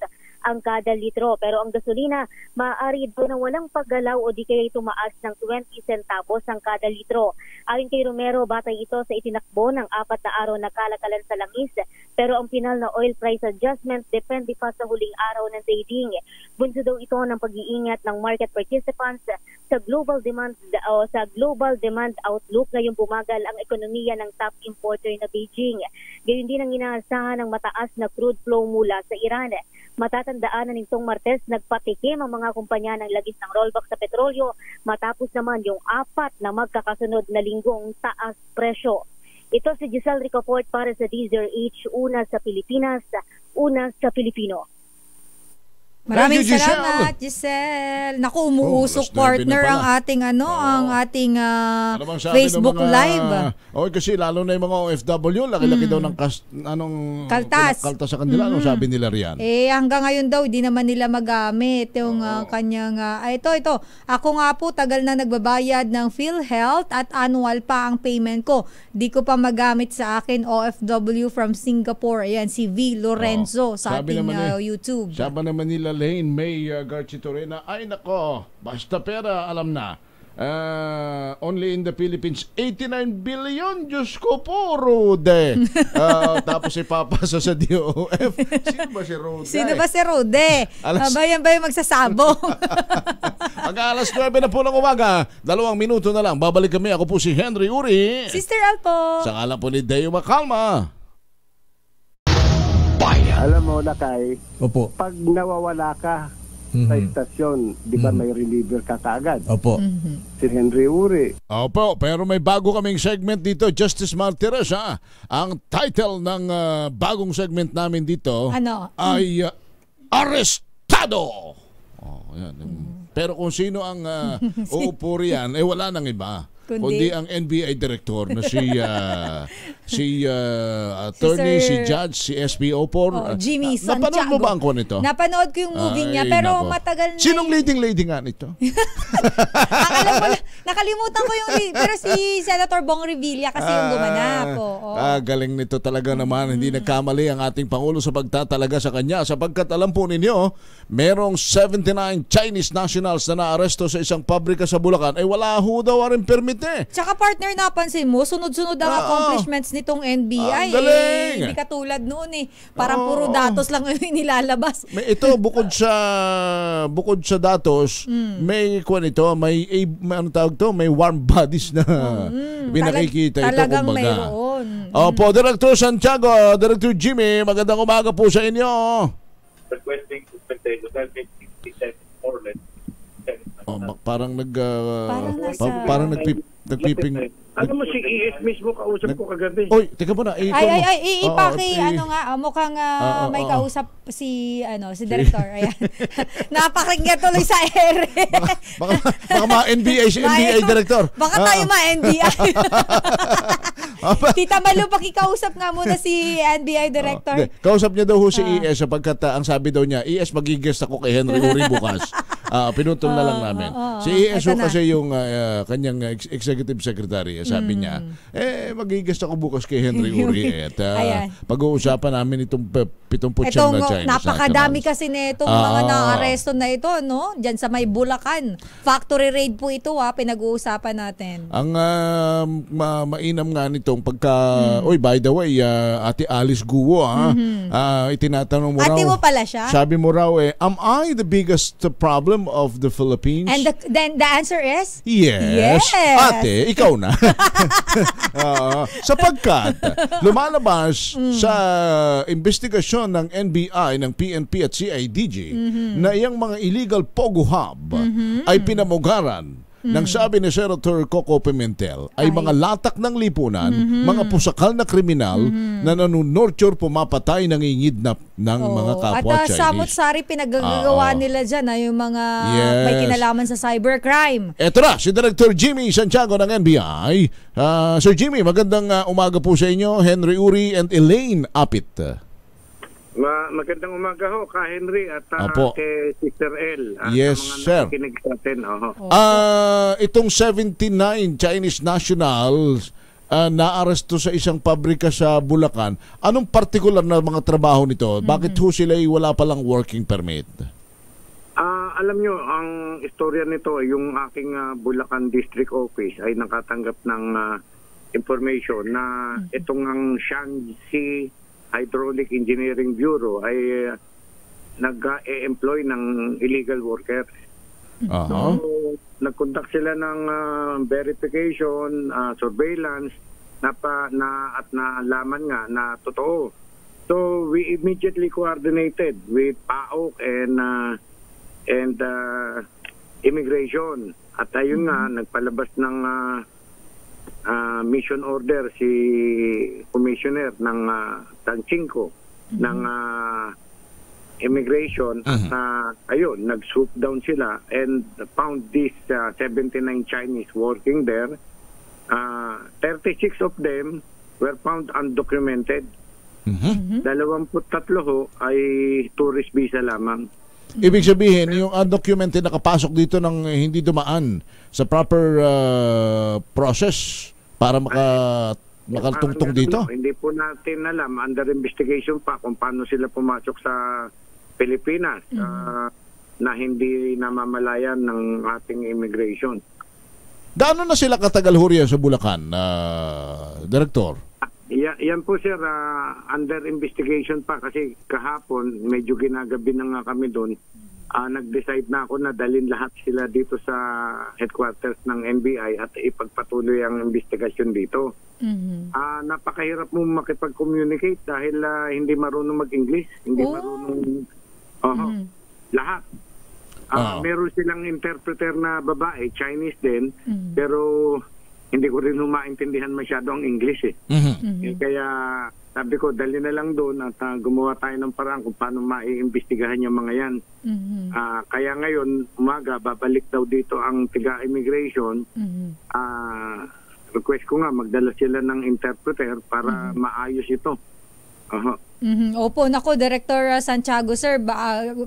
ang kada litro. Pero ang gasolina, maaari daw na walang paggalaw o di kaya tumaas ng 20 centavos ang kada litro. Ayon kay Romero, batay ito sa itinakbo ng 4 na araw na kalakalan sa langis. Pero ang final na oil price adjustment depende pa sa huling araw ng trading. Bunso daw ito ng pag-iingat ng market participants sa global demand outlook ngayong bumagal ang ekonomiya ng top importer na Beijing. Gayon din ang inaasahan ng mataas na crude flow mula sa Iran. Matatandaan na nitong Martes nagpatikim ang mga kumpanya ng lagis ng rollback sa petrolyo matapos naman yung 4 na magkakasunod na linggong taas presyo. Ito si Giselle Ricafort para sa DZRH, una sa Pilipinas, una sa Pilipino. Maraming salamat, Giselle. Naku, umuusok partner ang ating Facebook Live. Kasi lalo na yung mga OFW, laki-laki daw ng kaltas sa kanila. Anong sabi nila riyan? Hanggang ngayon daw, di naman nila magamit yung kanyang, ito. Ako nga po, tagal na nagbabayad ng PhilHealth at annual pa ang payment ko. Di ko pa magamit sa akin, OFW from Singapore. Ayan, si V. Lorenzo sa ating YouTube. Sabi naman nila Lane May Garchitorena, ay nako, basta pera, alam na. Only in the Philippines, 89 billion, Diyos ko po, Rode. Tapos ipapasa sa DOF. Sino ba si Rode? Bayan ba yung magsasabong? Alas 9 na po ng umaga, 2 minuto na lang, babalik kami. Ako po si Henry Uri. Sister Alpo. Sa ngalan po ni Deo Macalma. Alam mo, Lakay, Opo. pag nawawala ka sa istasyon, di ba may reliever ka kaagad? Opo. Si Henry Uri. Opo, pero may bago kaming segment dito, Justice Martires, ha? Ang title ng bagong segment namin dito ay Arestado! Yan. Pero kung sino ang uupo riyan, wala nang iba. Kundi ang NBI director na si attorney, si judge, si SPO4. Jimmy Santiago. Napanood mo ba ang kwan ito? Napanood ko yung movie niya, pero matagal na. Sinong leading lady nga nito? Nakalimutan ko yung pero si Senator Bong Revilla kasi yung gumanap. Galing nito talaga naman. Hindi nagkamali ang ating Pangulo sa pagtatalaga sa kanya, sapagkat alam po ninyo, merong 79 Chinese nationals na naaresto sa isang pabrika sa Bulacan. Wala ho daw rin permit. Tsaka partner, napansin mo, sunod-sunod ang accomplishments nitong NBI. Hindi katulad noon Parang puro datos lang yung nilalabas. Ito, bukod sa datos, may ano tawag to, may warm bodies na pinakikita ito, kumbaga. Talagang mayroon. Opo, Director Santiago, Director Jimmy, magandang umaga po sa inyo. Requesting suspension of 67 or less. Parang nagpiping. Ano mo si ES mismo kausap ko kagabi? Oy, teka muna. Mukhang may kausap si director. Ayan. Napakinggan tuloy sa ere. Baka NBI director. Baka tayo NBI. Tita Malu, pakikausap nga muna si NBI director. Kausap niya daw si ES sapagkat ang sabi daw niya, ES magigest ako kay Henry Uri bukas. Pinutol na lang namin. Si ES kasi yung kanyang executive secretary. Sabi niya, magigest ako bukas kay Henry Uri. At pag-uusapan namin itong 79 na Chinese. Napakadami kasi nitong mga na-aresto na ito, no? Diyan sa may Bulacan. Factory raid po ito, pinag-uusapan natin. Ang mainam nga nitong pagka, by the way, Ate Alice Guo, itinatanong mo raw. Ate mo pala siya? Sabi mo raw, am I the biggest problem Tourism of the Philippines. And then the answer is? Yes. Ate, ikaw na. Sapagkat lumalabas sa investigasyon ng NBI, ng PNP at CIDG na iyang mga illegal Pogo Hub ay pinamugaran ng sabi ni Senator Coco Pimentel ay mga latak ng lipunan, mga pusakal na kriminal na nanunurture, pumapatay, nangingid na ng mga kapwa Chinese. At samot-sari pinagagawa nila dyan yung mga may kinalaman sa cybercrime. Eto na, si Director Jimmy Santiago ng NBI. Sir Jimmy, magandang umaga po sa inyo. Henry Uri and Elaine Apit. Magandang umaga ho, ka Henry at kay Sister L. Yes, sir. Itong 79 Chinese nationals naaresto sa isang pabrika sa Bulacan. Anong particular na mga trabaho nito? Bakit ho sila wala palang working permit? Alam nyo, ang istorya nito, yung aking Bulacan District Office ay nakatanggap ng information na itong ang Shanxi Hydraulic Engineering Bureau ay nag-e-employ ng illegal workers. So, nag-conduct sila ng verification, surveillance, at nalaman nga na totoo. So, we immediately coordinated with PAOK and immigration. At ayun nga, nagpalabas ng mission order si commissioner ng Tanchingko ng immigration at ayun, nag-swoop down sila and found these 79 Chinese working there. 36 of them were found undocumented. 23 ho ay tourist visa lamang. Ibig sabihin, yung undocumented nakapasok dito ng hindi dumaan sa proper process para makaltungtong dito? Hindi po natin alam. Under investigation pa kung paano sila pumasok sa Pilipinas na hindi namamalayan ng ating immigration. Gaano na sila katagal ho riyan sa Bulacan, Director? Yan po sir, under investigation pa kasi kahapon medyo ginagabi na nga kami doon. Nag-decide na ako na dalhin lahat sila dito sa headquarters ng NBI at ipagpatuloy ang investigasyon dito. Napakahirap mo makipag-communicate dahil hindi marunong mag-English, hindi marunong lahat. Meron silang interpreter na babae, Chinese din, pero hindi ko rin maintindihan masyado ang English eh. Kaya sabi ko, dali na lang doon at gumawa tayo ng paraan kung paano maiimbestigahan yung mga yan. Kaya ngayon, umaga, babalik daw dito ang tiga-immigration. Request ko nga, magdala sila ng interpreter para maayos ito. Opo, nako, Director Santiago, sir,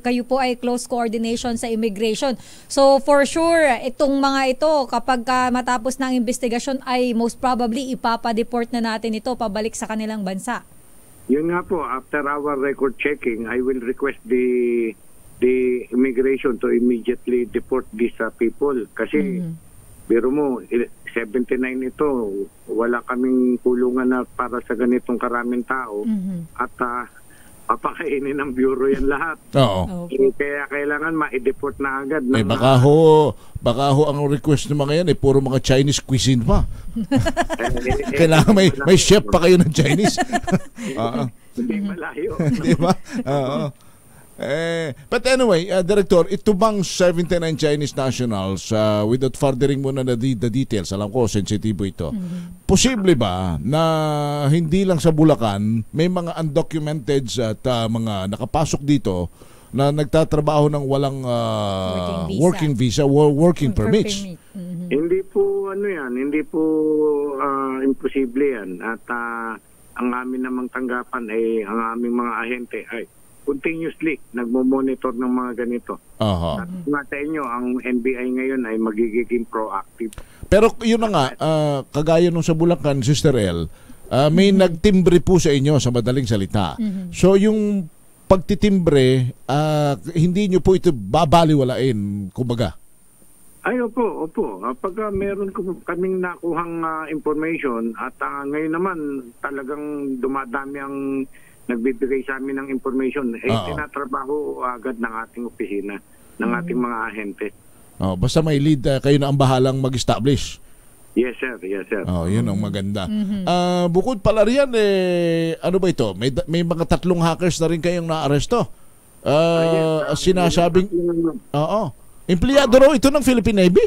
kayo po ay close coordination sa immigration. So, for sure, itong mga ito, kapag matapos ng investigasyon, ay most probably ipapadeport na natin ito pabalik sa kanilang bansa. Yun nga po, after our record checking, I will request the immigration to immediately deport these people. Kasi, biro mo, 79 ito, wala kaming kulungan na para sa ganitong karaming tao at papakainin ng bureau yan lahat. Kaya kailangan ma-deport na agad. Baka ho ang request ng mga yan puro mga Chinese cuisine pa. Kailangan may chef pa kayo ng Chinese. Hindi malayo. Di ba? But anyway, Director, ito bang 79 Chinese nationals, without furthering muna na the details, alam ko, sensitibo ito, posible ba na hindi lang sa Bulacan, may mga undocumented at mga nakapasok dito na nagtatrabaho ng walang working visa, working permits? Hindi po hindi po imposible yan. At ang amin namang tanggapan ang aming mga ahente ay continuously nagmo-monitor ng mga ganito. At nga sa inyo, ang NBI ngayon ay magiging proactive. Pero yun na nga, kagaya nung sa Bulacan, Sister L, may nagtimbre po sa inyo sa madaling salita. So yung pagtitimbre, hindi nyo po ito babaliwalain, kumbaga? Ay, opo. Pag meron kaming nakuhang information at ngayon naman talagang dumadami ang nagbibigay sa amin ng information, tinatrabaho agad ng ating opisina. ng ating mga ahente. Basta may lead, kayo na ang bahalang mag-establish. Yes, sir. Yes, sir. Yun ang maganda. Bukod pala riyan, ano ba ito? May mga 3 hackers na rin kayong naaresto. Sinasabing, empleyado raw ito ng Philippine Navy?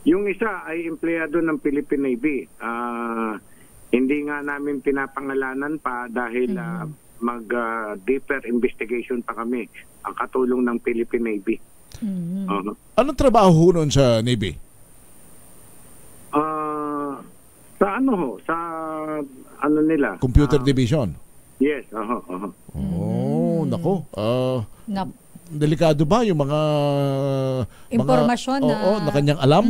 Yung isa ay empleyado ng Philippine Navy. Hindi nga namin pinapangalanan pa dahil mag-deeper investigation pa kami ang katulong ng Philippine Navy. Anong trabaho nun sa Navy? Sa ano nila? Computer Division? Yes. Nako. Delikado ba yung mga impormasyon na kanyang alam?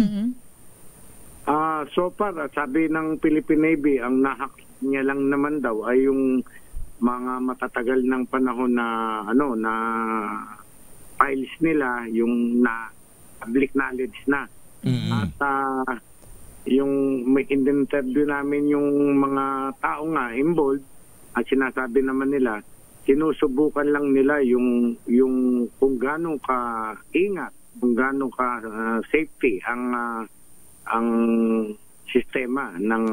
So far, sabi ng Philippine Navy, ang nahack niya lang naman daw ay yung mga matatagal ng panahon na files nila, yung na public knowledge na. At yung may interview namin yung mga tao nga involved, at sinasabi naman nila, sinusubukan lang nila yung kung gaano ka ingat, kung gaano ka safety ang sistema ng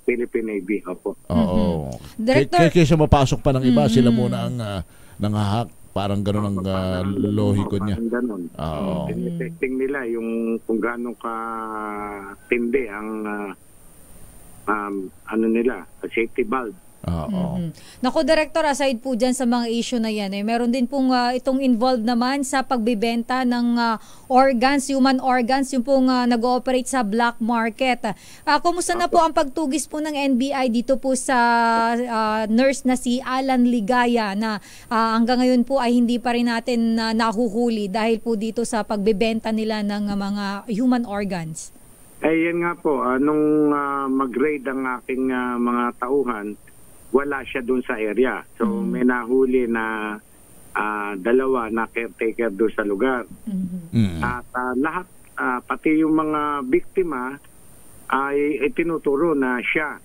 Philippine Navy. Opo. Director, kaysa mapasok pa ng iba, sila muna ang nanghahack. Parang gano'n ang lohiko niya. Testing nila yung kung gaano ka tindi ang safety valve. Naku, Director, aside po dyan sa mga issue na yan, meron din pong itong involved naman sa pagbibenta ng organs, human organs, yung pong nag-ooperate sa black market. Kumusta na po ang pagtugis po ng NBI dito po sa nurse na si Alan Ligaya na hanggang ngayon po ay hindi pa rin natin nahuhuli dahil po dito sa pagbibenta nila ng mga human organs? Yan nga po, nung mag-raid ang aking mga tauhan, wala siya doon sa area. So may nahuli na 2 na caretaker doon sa lugar. At lahat, pati yung mga biktima ay tinuturo na siya.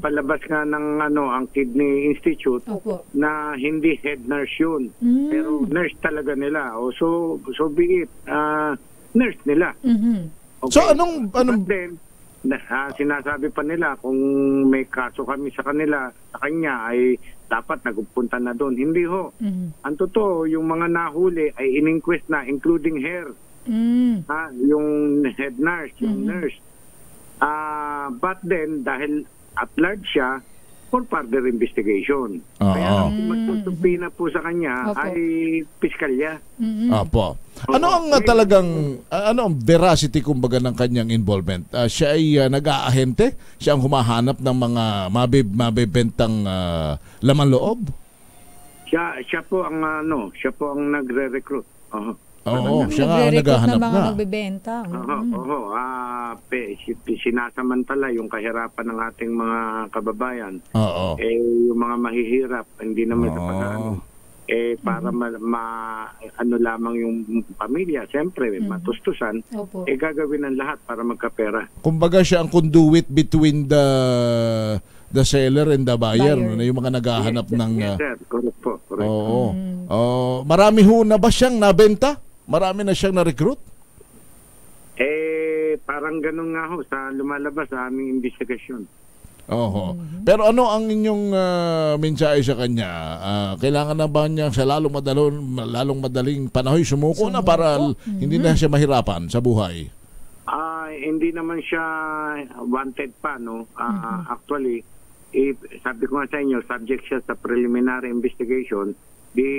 Palabas nga ng ang Kidney Institute na hindi head nurse yun. Pero nurse talaga nila. So be it, nurse nila. Okay. So anong sinasabi pa nila kung may kaso kami sa kanya ay dapat nagpunta na doon. Hindi ho. Ang totoo, yung mga nahuli ay in-inquest na, including her. Yung head nurse, yung nurse. But then, dahil at large siya, for further investigation. Kaya magtutupi na po sa kanya ay piskalya. Ano ang ano ang veracity kumbaga ng kanyang involvement? Siya ay nag-aahente? Siya ang humahanap ng mga mabibentang laman loob? Siya po ang nagre-recruit. Siya nga ang naghahanap ng mga na. magbebenta. Sinasamantala yung kahirapan ng ating mga kababayan. Yung mga mahihirap, hindi naman sa pag-ano. Para lamang yung pamilya, siyempre, matustusan, gagawin ang lahat para magkapera. Kumbaga siya ang conduit between the seller and the buyer. Yung mga naghahanap ng... Yes, sir. Correct po. Marami ho na ba siyang nabenta? Marami na siyang na-recruit? Parang ganun nga ho sa lumalabas sa aming investigasyon. Pero ano ang inyong mensahe sa kanya? Kailangan na ba niya sa lalong madaling panahon sumuko na para hindi na siya mahirapan sa buhay? Hindi naman siya wanted pa, no? Actually, sabi ko nga sa inyo, subject siya sa preliminary investigation. The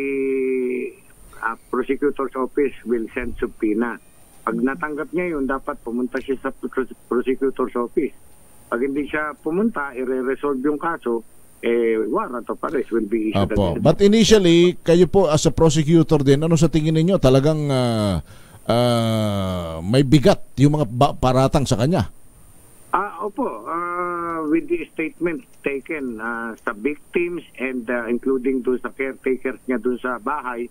prosecutor's office will send subpoena. Pag natanggap niya yun, dapat pumunta siya sa prosecutor's office. Pag hindi siya pumunta, i-resolve yung kaso, warrant of arrest will be issued against. But initially, kayo po as a prosecutor din, ano sa tingin ninyo? Talagang may bigat yung mga paratang sa kanya? Opo. With the statement taken sa victims and including doon sa caretakers niya doon sa bahay,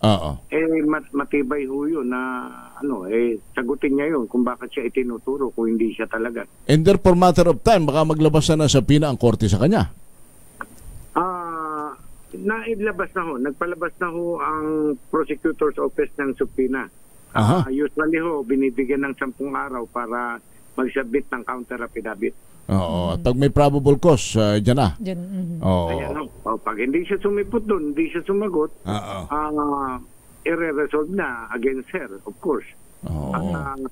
matibay ho yun na sagutin niya yun kung bakit siya itinuturo kung hindi siya talaga. And therefore, matter of time, baka maglabas na sa pina ang korte sa kanya? nailabas na ho. Nagpalabas na ho ang prosecutor's office ng subpoena. Usually ho, binibigyan ng 10 araw para mag-submit ng counter affidavit. Oo. At pag may probable cause, dyan na. Oo. Ayan ho. Pag hindi siya sumipot doon, hindi siya sumagot, i-resolve na against her, of course. At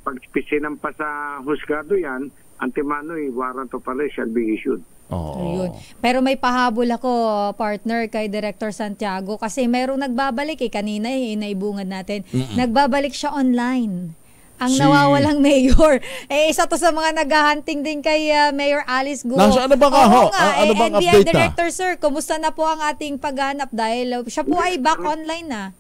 pag sinampa sa husgado yan, antimano'y warrant of arrest shall be issued. Ayun. Pero may pahabol ako, partner, kay Director Santiago kasi mayroong nagbabalik kanina naibungad natin. Nagbabalik siya online. Ang nawawalang mayor. Isa to sa mga naghahunting din kay Mayor Alice Guo. Ano ba nga ho? Ano bang NBI update Director, sir, kumusta na po ang ating paghanap dahil siya po ay back online na?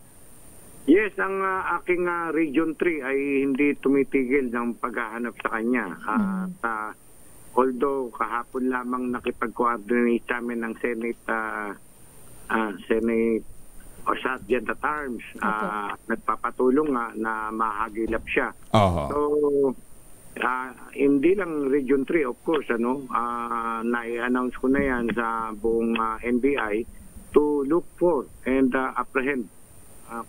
Yes, ang aking Region 3 ay hindi tumitigil ng paghahanap sa kanya. At although kahapon lamang nakipag-coordinate kami ng Senate o Sergeant at Arms, nagpapatulong na mahagilap siya. So, hindi lang Region 3, of course, na-announce ko na yan sa buong NBI to look for and apprehend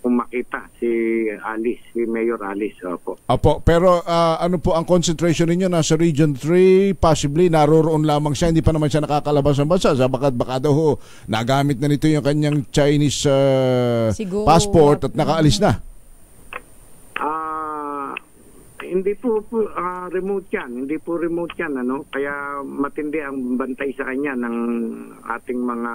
kung makita si Mayor Alice. Opo, pero ano po ang concentration ninyo? Nasa Region 3, possibly naroroon lamang siya, hindi pa naman siya nakakalabas ng bansa. Baka daw ho, nagamit na nito yung kanyang Chinese passport at nakaalis na. Hindi po remote yan. Hindi po remote yan. Kaya matindi ang bantay sa kanya ng ating mga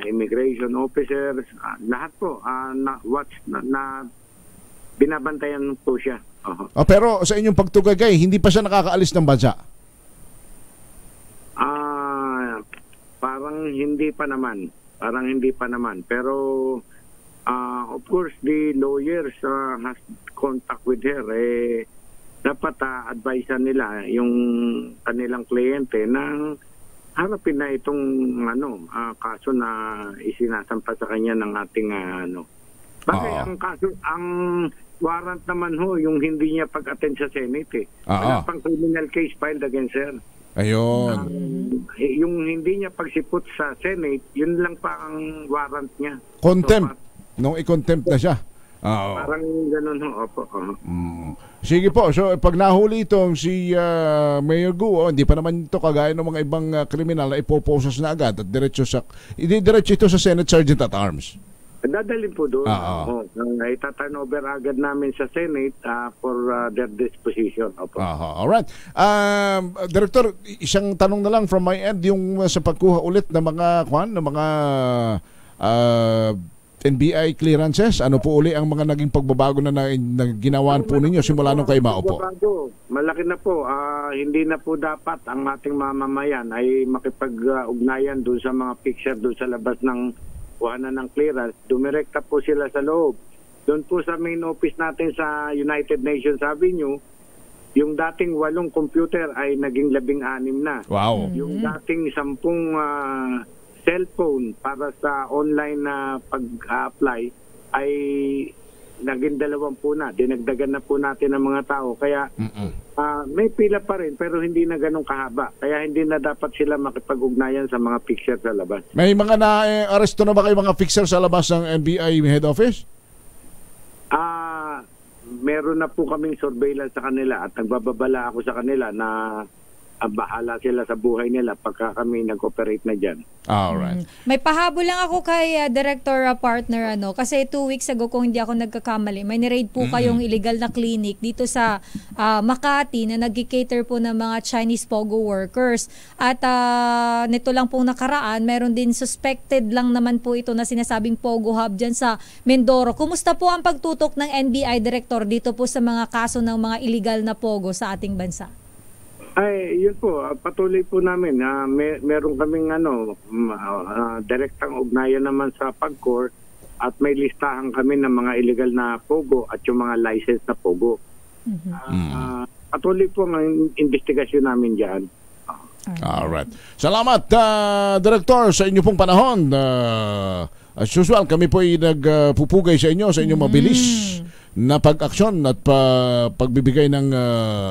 immigration officers, lahat po na binabantayan po siya. Pero sa inyong pagtugagay, hindi pa siya nakakaalis ng bansa? Parang hindi pa naman. Pero of course the lawyers has contact with her. Dapat advisean nila yung kanilang kliyente na harapin na itong kaso na isinasampa sa kanya ng ating Bakit ang warrant naman ho yung hindi niya pag-attend sa Senate Wala pang criminal case filed against her. Ayun. Yung hindi niya pagsipot sa Senate, yun lang pa ang warrant niya. Contempt. Nung i-contempt na siya. Parang ganun ho. Opo. Sige po, so pag nahuli itong si Mayor Guo, hindi pa naman ito kagaya ng mga ibang kriminal na ipoposas na agad at diretso ito sa Senate Sergeant at Arms. Dadalhin po doon. Ita-turn over agad namin sa Senate for their disposition. Alright. Director, isang tanong na lang from my end, yung sa pagkuha ulit ng mga NBI clearances, ano po uli ang mga naging pagbabago na ginawaan po ninyo simula nung kayo maupo? Malaki na po. Hindi na po dapat ang ating mamamayan ay makipag-ugnayan doon sa mga picture doon sa labas ng kuhanan ng clearance. Dumirekta po sila sa loob. Doon po sa main office natin sa United Nations Avenue, yung dating 8 computer ay naging 16 na. Wow. Yung dating 10 cellphone para sa online na pag-apply ay naging 20 na. Dinagdagan na po natin ang mga tao. Kaya may pila pa rin pero hindi na ganun kahaba. Kaya hindi na dapat sila makipag-ugnayan sa mga fixer sa labas. May mga na-aresto na ba kayo mga fixer sa labas ng NBI head office? Meron na po kaming surveillance sa kanila at nagbababala ako sa kanila na bahala sila sa buhay nila pagka kami nag-operate na dyan. Alright. May pahabol lang ako kay Director partner kasi 2 weeks ago kung hindi ako nagkakamali, may ni-raid po kayong illegal na clinic dito sa Makati na nag-cater po ng mga Chinese Pogo workers. At nito lang pong nakaraan, meron din suspected lang naman po ito na sinasabing Pogo Hub dyan sa Mindoro. Kumusta po ang pagtutok ng NBI Director dito po sa mga kaso ng mga illegal na Pogo sa ating bansa? Yun po, patuloy po namin. Meron kaming direktang ugnayan naman sa PAGCOR at may listahan kami ng mga illegal na Pogo at yung mga licensed na Pogo. Patuloy po ang investigasyon namin dyan. Alright. Salamat, Director, sa inyo pong panahon. As usual, kami po ay nagpupugay sa inyo, sa inyong mabilis na pag-aksyon at pagbibigay ng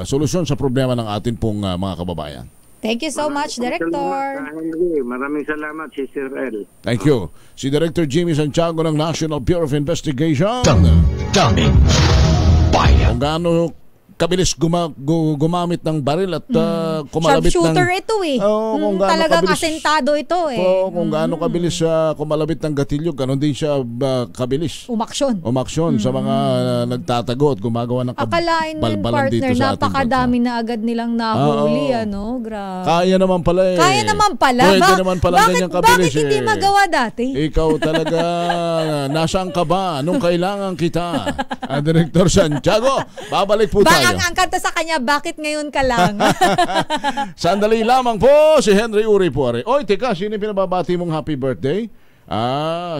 solusyon sa problema ng atin pong mga kababayan. Thank you so much, Director. Henry. Maraming salamat, Sister El. Thank you. Si Director Jimmy Santiago ng National Bureau of Investigation. Daming bayan. Kung gaano kabilis gumamit ng baril at kumalabit ng... Sharpshooter ito eh. Kung gaano talagang kabilis, asentado ito eh. kung gaano kabilis kumalabit ng gatilyo, ganon din siya kabilis. Umaksyon sa mga nagtatago at gumagawa ng akalain mo yung balbalan dito partner, sa ating napakadami na agad nilang nahuli. Grabe. Kaya naman pala eh. Kaya naman pala. Pwede naman pala ganyan kabilis. Bakit hindi magawa dati? Ikaw talaga, nasaan ka ba? Anong kailangan kita? Director Santiago, babalik po tayo. Ang kanta sa kanya, bakit ngayon ka lang? Sandali lamang po, si Henry Uri po. Oy, teka, sino yung pinababati mong happy birthday?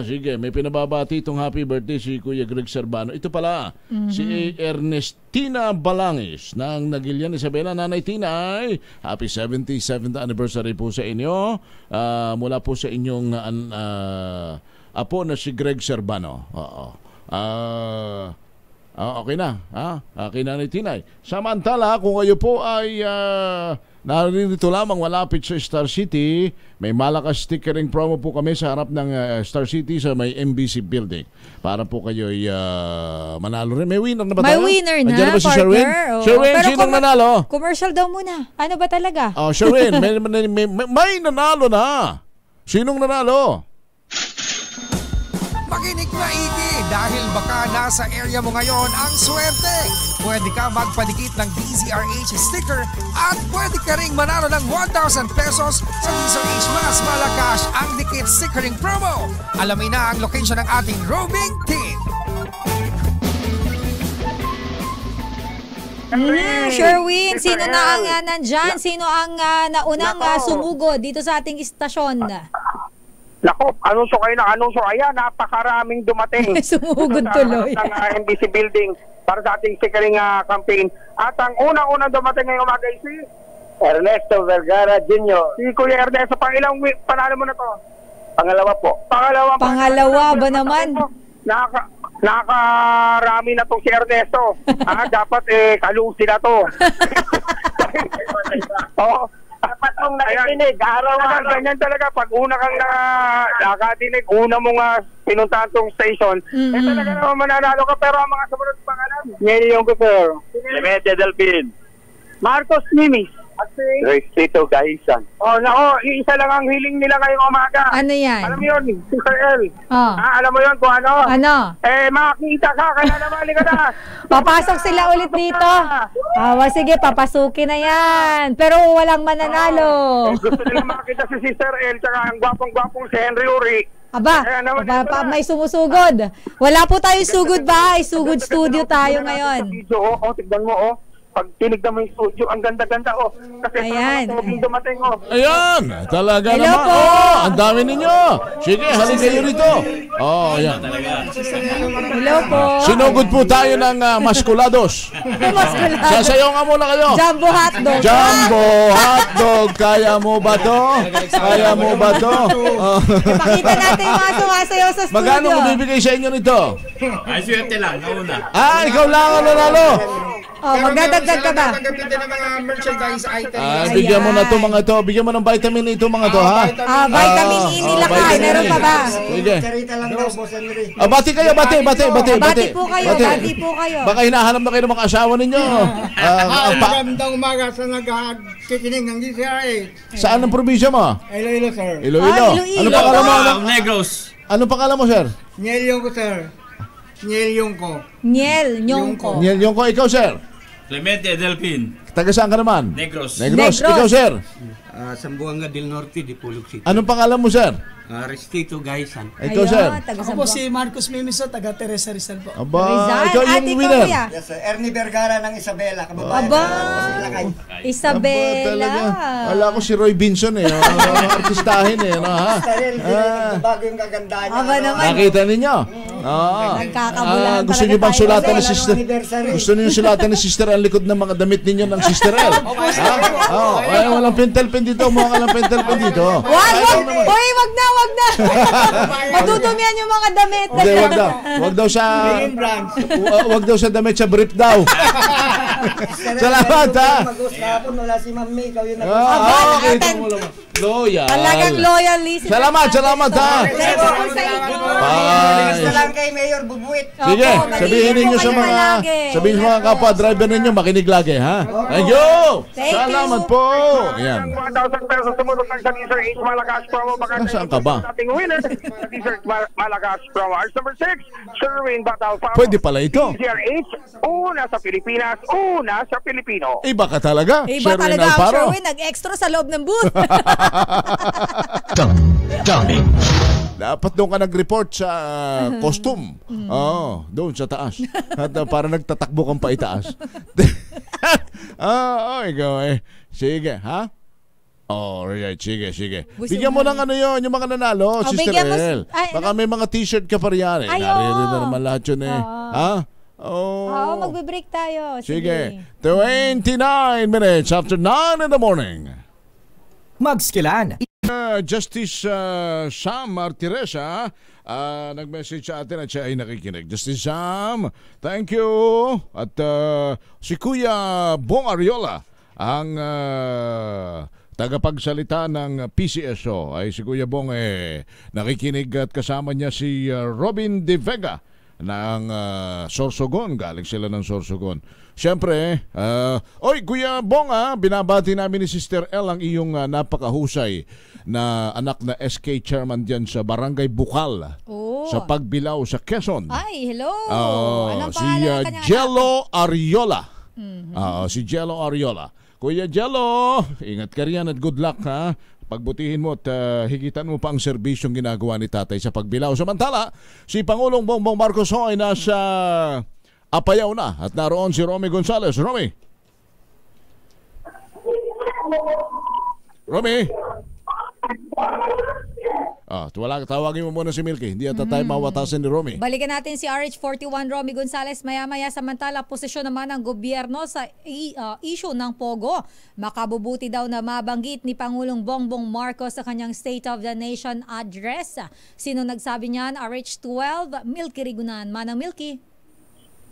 Sige, may pinababati itong happy birthday si Kuya Greg Serbano. Ito pala, si Ernestina Balangis ng Nagilian Isabela. Nanay Tinay, happy 77th anniversary po sa inyo. Mula po sa inyong apo na si Greg Serbano. Okay na, okay na ni Tinay. Samantala, kung kayo po ay naririto lamang malapit sa Star City, may malakas stickering promo po kami sa harap ng Star City sa may MBC Building. Para po kayo ay manalo rin. May winner na ba tayo? May winner na, Andiyan na ba si partner? Sherwin? Sherwin, sinong nanalo? Commercial daw muna. Ano ba talaga? Sherwin, may nanalo na. Sinong nanalo? Makinig maigi dahil baka nasa area mo ngayon ang swerte. Pwede ka magpadikit ng DZRH sticker at pwede ka ring manalo ng 1,000 pesos sa DZRH Mas Malakas ang Dikit Stickering Promo. Alamin na ang location ng ating roaming team. Sherwin, sino na ang nandyan? Sino ang naunang sumugod dito sa ating istasyon? Nako, anunsyo kayo na anunsyo. Ayan, napakaraming dumating. Sumugod tuloy. Sa MBC Building para sa ating stickering campaign. At ang unang-unang dumating ngayong umaga ay si Ernesto Vergara Jr. Si Kuya Ernesto, pangilang panalo mo na to? Pangalawa po. Pangalawa ba naman? Nakarami na tong si Ernesto. Dapat kalusi na to. Dapat mong nakikinig, araw-araw. Ganyan talaga, pag una kang nakatinig, una mong pinuntahan tong station, talaga naman mananalo ka, pero ang mga sumunod pangalan. Ngayon ko, sir. Clemente Delpin. Marcos Nimis. Rexito Gaisan. Nako, isa lang ang hiling nila ngayong umaga. Ano yan? Alam mo yun, Sister L. Alam mo yun kung ano? Ano? Makita ka, kaya namali ka na. Papasok sila ulit dito. Sige, papasukin na yan. Pero walang mananalo. Gusto nila makita si Sister L, tsaka ang gwapong-gwapong si Henry Uri. May sumusugod. Wala po tayong sugod ba? Sugod studio tayo ngayon. Tignan mo, pag tinignan mo yung studio, ang ganda-ganda, Kasi parang dumating, Ayan, talaga hello naman. Po. Ang dami ninyo. Sige, halika kayo rito. Ayan. Hello po. Sinugod po tayo ng Maskulados. Sasayaw nga muna kayo. Jumbo hotdog. Jumbo hotdog. Kaya mo ba to? Kaya mo ba to? Pakita natin yung mga sumasayaw sa studio. Magkano mo bibigay sa inyo nito? Ay, swerte lang. Nauna. Ikaw lang ang nanalo. Magdadagdag ka ba? Magdadagdag ng mga merchandise items. Bigyan mo na to mga to. Bigyan mo ng vitamin E ito mga to, ha? Vitamin E nila ka. Meron pa ba? Sige. Karita lang daw, Boss Henry. Bati kayo, bati. Bati po kayo. Baka hinahanap na kayo ng mga asawa ninyo. Magandang umaga sa nagkikinig ng DCRA. Saan ang probinsya mo? Iloilo, sir. Iloilo. Ano pangalan mo? Negros. Ano pangalan mo, sir? Niel ko, sir. Niel Nyongko. Niel Nyongko, ikaw, sir? Clemente Delpin. Taga saan ka naman? Negros. Ikaw, sir? Sambuanga del Norte, Dipolog City. Anong pangalan mo, sir? Restito Gaisan. Ikaw, sir? Ako po si Marcos Mimiso, taga Teresa Rizal po. Ikaw yung winner. Yes, sir. Ernie Vergara ng Isabela. Isabela. Ala ko si Roy Binson artistahin Bago yung kagandahan niya. Nakita ninyo? Gusto niyo bang sulatan ni Sister? Gusto niyo sulatan ni Sister ang likod ng mga damit ninyo ng Sister L? Walang pentel-pen dito. Walang pentel-pen dito. Wag na. Matutumian yung mga damit. Wag daw sa damit sa brief daw. Salamat ha. Mag-usapon, wala si Ma'am May. Ikaw yung Okay, loyal. Talagang loyal listener. Salamat ha. Bye. Na lang kay Mayor Bubuit. Sige, sabihin ninyo sa mga kapwa driver ninyo, makinig lagi ha. Thank you. Salamat po. Ayan. 1,000 pesos sumunod ng sa T-shirt H Malakas promo. Saan ka ba? Ating winner sa T-shirt Malakas promo. Arts number 6, Sherwin Batal. Pwede pala ito. TCRH, una sa Pilipinas, una sa Pilipino. Iba ka talaga. Iba talaga ang Sherwin. Nag-extra sa loob ng booth. Daming. Dapat doon ka nag-report sa costume. Oo, doon sa taas. At para nagtatakbo kang paitaas. Ikaw eh. Sige, ha? Alright, sige. Bigyan mo ng ano yun, yung mga nanalo, Sister El. Baka may mga t-shirt ka pa riyan eh. Naririnig na naman lahat yun eh. Ha? Oo, magbe-break tayo. Sige. 29 minutes after 9 in the morning. Magskilan. Justice Sam Martiresa nag-message sa atin at siya ay nakikinig. Justice Sam, thank you. At si Kuya Bong Ariola ang tagapagsalita ng PCSO ay si Kuya Bong nakikinig at kasama niya si Robin De Vega ng Sorsogon. Galing sila ng Sorsogon. Siyempre, Kuya Bong binabati namin ni Sister El ang iyong napakahusay na anak na SK chairman dyan sa Barangay Bukal sa Pagbilao sa Quezon. Ay, hello! Si Jello Ariola. Si Jello Ariola. Kuya Jello, ingat ka riyan at good luck ha. Pagbutihin mo at higitan mo pa ang serbisyong ginagawa ni tatay sa Pagbilao. Samantala, si Pangulong Bongbong Marcos ay nasa Apayao na at naroon si Romy Gonzales. Romy? Tawagin mo muna si Milky. Hindi ata tayo mawatasin ni Romy. Balikan natin si RH41 Romy Gonzales maya-maya. Samantala, posisyon naman ng gobyerno sa issue ng Pogo. Makabubuti daw na mabanggit ni Pangulong Bongbong Marcos sa kanyang State of the Nation address. Sino nagsabi niyan? RH12, Milky Rigunan. Manang Milky.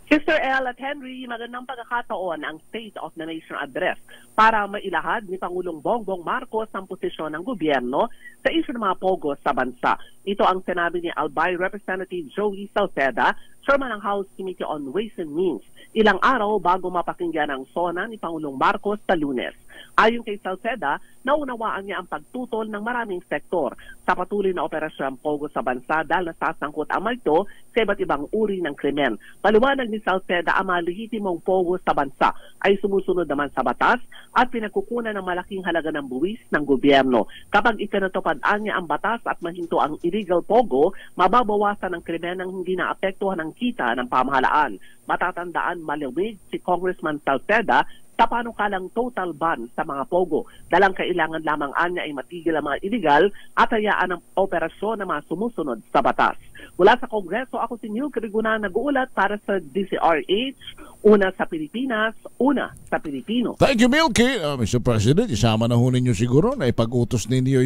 Sister El at Henry, magandang pagkakataon ang State of the Nation Address para mailahad ni Pangulong Bongbong Marcos ang posisyon ng gobyerno sa isyu ng mga Pogo sa bansa. Ito ang sinabi ni Albay Representative Joey Salceda, Chairman ng House Committee on Ways and Means, ilang araw bago mapakinggan ang SONA ni Pangulong Marcos sa Lunes. Ayon kay Salceda, naunawaan niya ang pagtutol ng maraming sektor sa patuloy na operasyon ng Pogo sa bansa dahil nasasangkot ang ito sa iba't ibang uri ng krimen. Paliwanag ni Salceda, ang mga lehitimong Pogo sa bansa ay sumusunod naman sa batas at pinagkukunan ng malaking halaga ng buwis ng gobyerno. Kapag ipinatupad niya ang batas at mahinto ang illegal Pogo, mababawasan ang krimen ng hindi naapektuhan ng kita ng pamahalaan. Matatandaan malamig si Congressman Salceda sa panukalang total ban sa mga Pogo. Dalang kailangan lamang anya ay matigil ang mga illegal at hayaan ang operasyon ng mga sumusunod sa batas. Mula sa Kongreso, ako si Milky Rigunan, nag-uulat para sa DCRH, una sa Pilipinas, una sa Pilipino. Thank you, Milky. Mr. President, isama na ho ninyo siguro na ipag-utos ninyo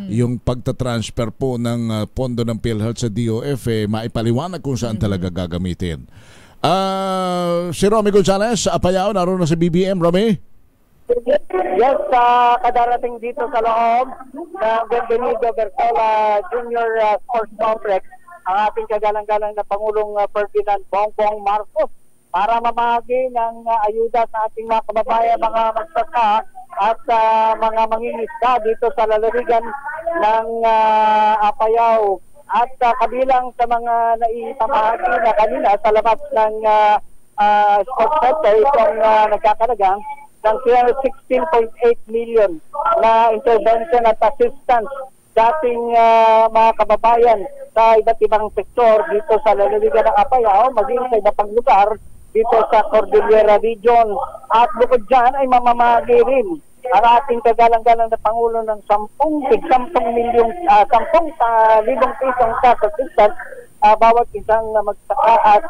yung pagtatransfer po ng pondo ng PhilHealth sa DOF, maipaliwanag kung saan talaga gagamitin. Si Romy Gonzales, Apayao, naroon na sa BBM. Romy? Yes, kadarating dito sa loob ng Bienvenido Bertola Junior Sports Complex ang ating kagalang-galang na Pangulong Ferdinand Bongbong Marcos para mamahagi ng ayuda sa ating mga kababayan, mga magsasaka at mga mangingisda dito sa lalawigan ng Apayao. At kabilang sa mga naipamahagi na kanina sa labas ng sports center, itong nagkakalagang ng 16.8 million na intervention at assistance dating mga kababayan sa iba't ibang sektor dito sa lalawigan ng Apayao, maging sa iba't pang lugar dito sa Cordillera Region. At bukod dyan ay mamamahagi rin ang ating kagalang-galang na Pangulo ng 10 milyong 10,000 pisong cash assistance bawat isang magsaka at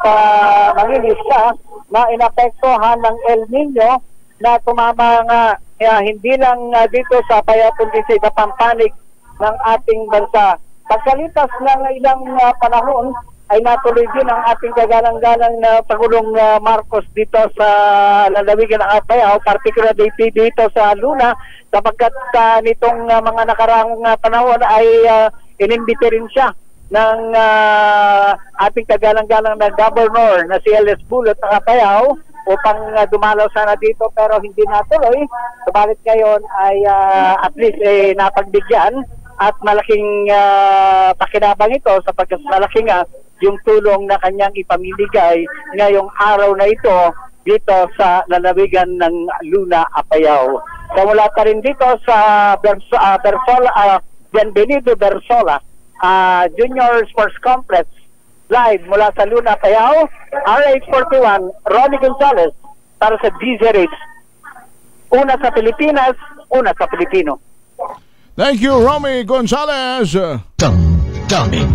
mangingisda na inapektuhan ng El Nino na tumama nga hindi lang dito sa Apayao kundi sa iba pang panig ng ating bansa. Pagkalitas ng ilang panahon, ay natuloy din ang ating kagalang-galang na Pangulong Marcos dito sa lalawigan ng Apayao, particularly dito sa Luna, sapagkat nitong mga nakaraang panahon ay inimbite rin siya ng ating kagalang-galang na Governor na si Elias Bulot ng Apayao upang dumalaw sana dito pero hindi natuloy. Subalit ngayon ay at least napagbigyan at malaking pakinabang ito sapagkat malaki nga yung tulong na kanyang ipamimigay ngayong araw na ito dito sa lalawigan ng Luna, Apayao. So mula pa rin dito sa Bienvenido Bersola Junior Sports Complex, live mula sa Luna, Apayao, RH41, Ronnie Gonzalez para sa DZRH. Una sa Pilipinas, una sa Pilipino. Thank you, Romy Gonzalez. Damdamin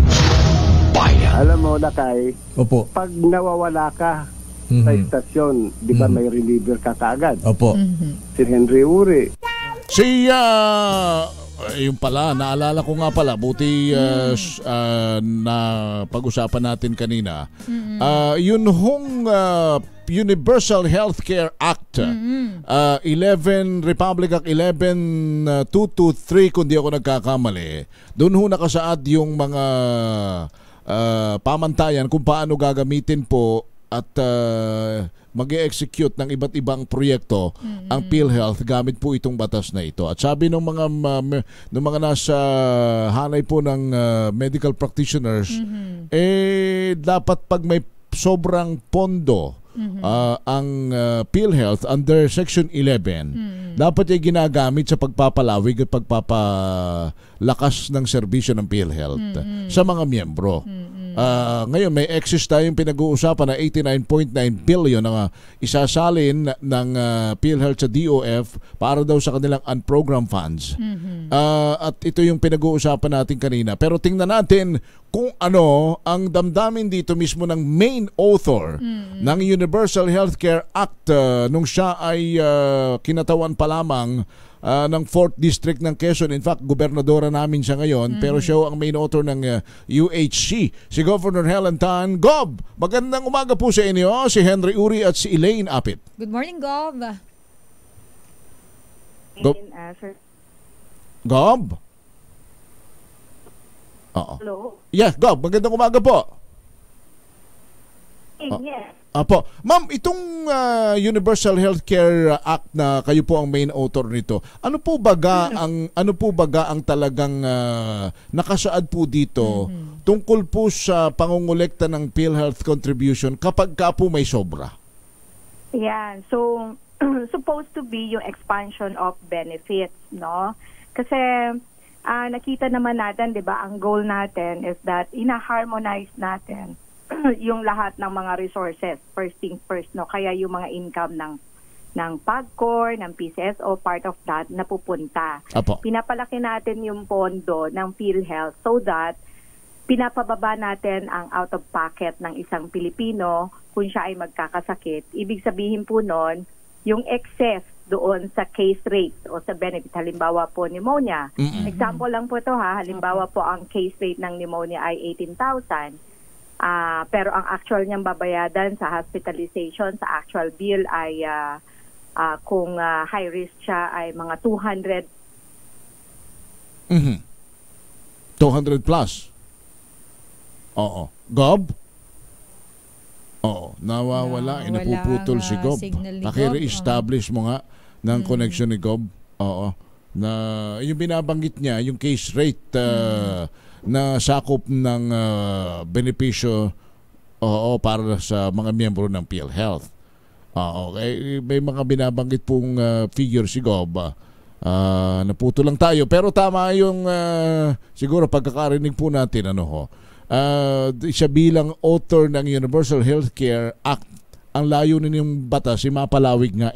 Bayan. Alam mo, Lakay, Opo. pag nawawala ka sa istasyon, di ba may reliever ka kaagad? Opo. Si Henry Uri. Yung pala, naalala ko nga pala, buti na pag-usapan natin kanina. Yun hong Universal Healthcare Act, 11 Republic Act 11223 kung di ako nagkakamali. Doon ho nakasaad yung mga pamantayan kung paano gagamitin po at mag-e-execute ng iba't ibang proyekto ang PhilHealth gamit po itong batas na ito. At sabi ng mga nasa hanay po ng medical practitioners, dapat pag may sobrang pondo ang PhilHealth under Section 11, dapat ay ginagamit sa pagpapalawig at pagpapalakas ng serbisyo ng PhilHealth sa mga miyembro. Ngayon may excess tayong pinag-uusapan na 89.9 billion na isasalin ng PhilHealth sa DOF para daw sa kanilang unprogrammed funds. At ito yung pinag-uusapan natin kanina. Pero tingnan natin kung ano ang damdamin dito mismo ng main author ng Universal Healthcare Act nung siya ay kinatawan pa lamang ng 4th District ng Quezon. In fact, gobernadora namin siya ngayon, pero siya ang main author ng UHC, si Governor Helen Tan. Gob, magandang umaga po sa inyo, si Henry Uri at si Elaine Apit. Good morning, Gob. Gob? Oo. Hello? Yeah, Gob, magandang umaga po. Yes. Apo. Ma'am, itong Universal Healthcare Act na kayo po ang main author nito, ano po baga ang talagang nakasaad po dito tungkol po sa pangungulekta ng PhilHealth contribution kapag ka po may sobra? Yeah, so supposed to be yung expansion of benefits, no? Kasi nakita naman natin, 'di ba, ang goal natin is that ina-harmonize natin yung lahat ng mga resources, first things first, no? Kaya yung mga income ng PAGCOR, ng PCSO, part of that napupunta. Apo. Pinapalaki natin yung pondo ng PhilHealth so that pinapababa natin ang out of pocket ng isang Pilipino kung siya ay magkakasakit. Ibig sabihin po nun, yung excess doon sa case rate o sa benefit. Halimbawa po, pneumonia. Example lang po to ha. Halimbawa po, ang case rate ng pneumonia ay 18,000. Pero ang actual niyang babayadan sa hospitalization, sa actual bill ay kung high risk siya ay mga 200. 200 plus. Oo. Gob? Oo. Nawawala. Napuputol si Gob. Paki-re-establish mo nga ng connection ni Gob. Oo. Na yung binabanggit niya, yung case rate na sakop ng benepisyo para sa mga miyembro ng PhilHealth. Okay. May mga binabanggit pong figure si Gob. Naputo lang tayo. Pero tama yung siguro pagkakarinig po natin siya bilang author ng Universal Healthcare Act, ang layunin yung batas si mapalawig nga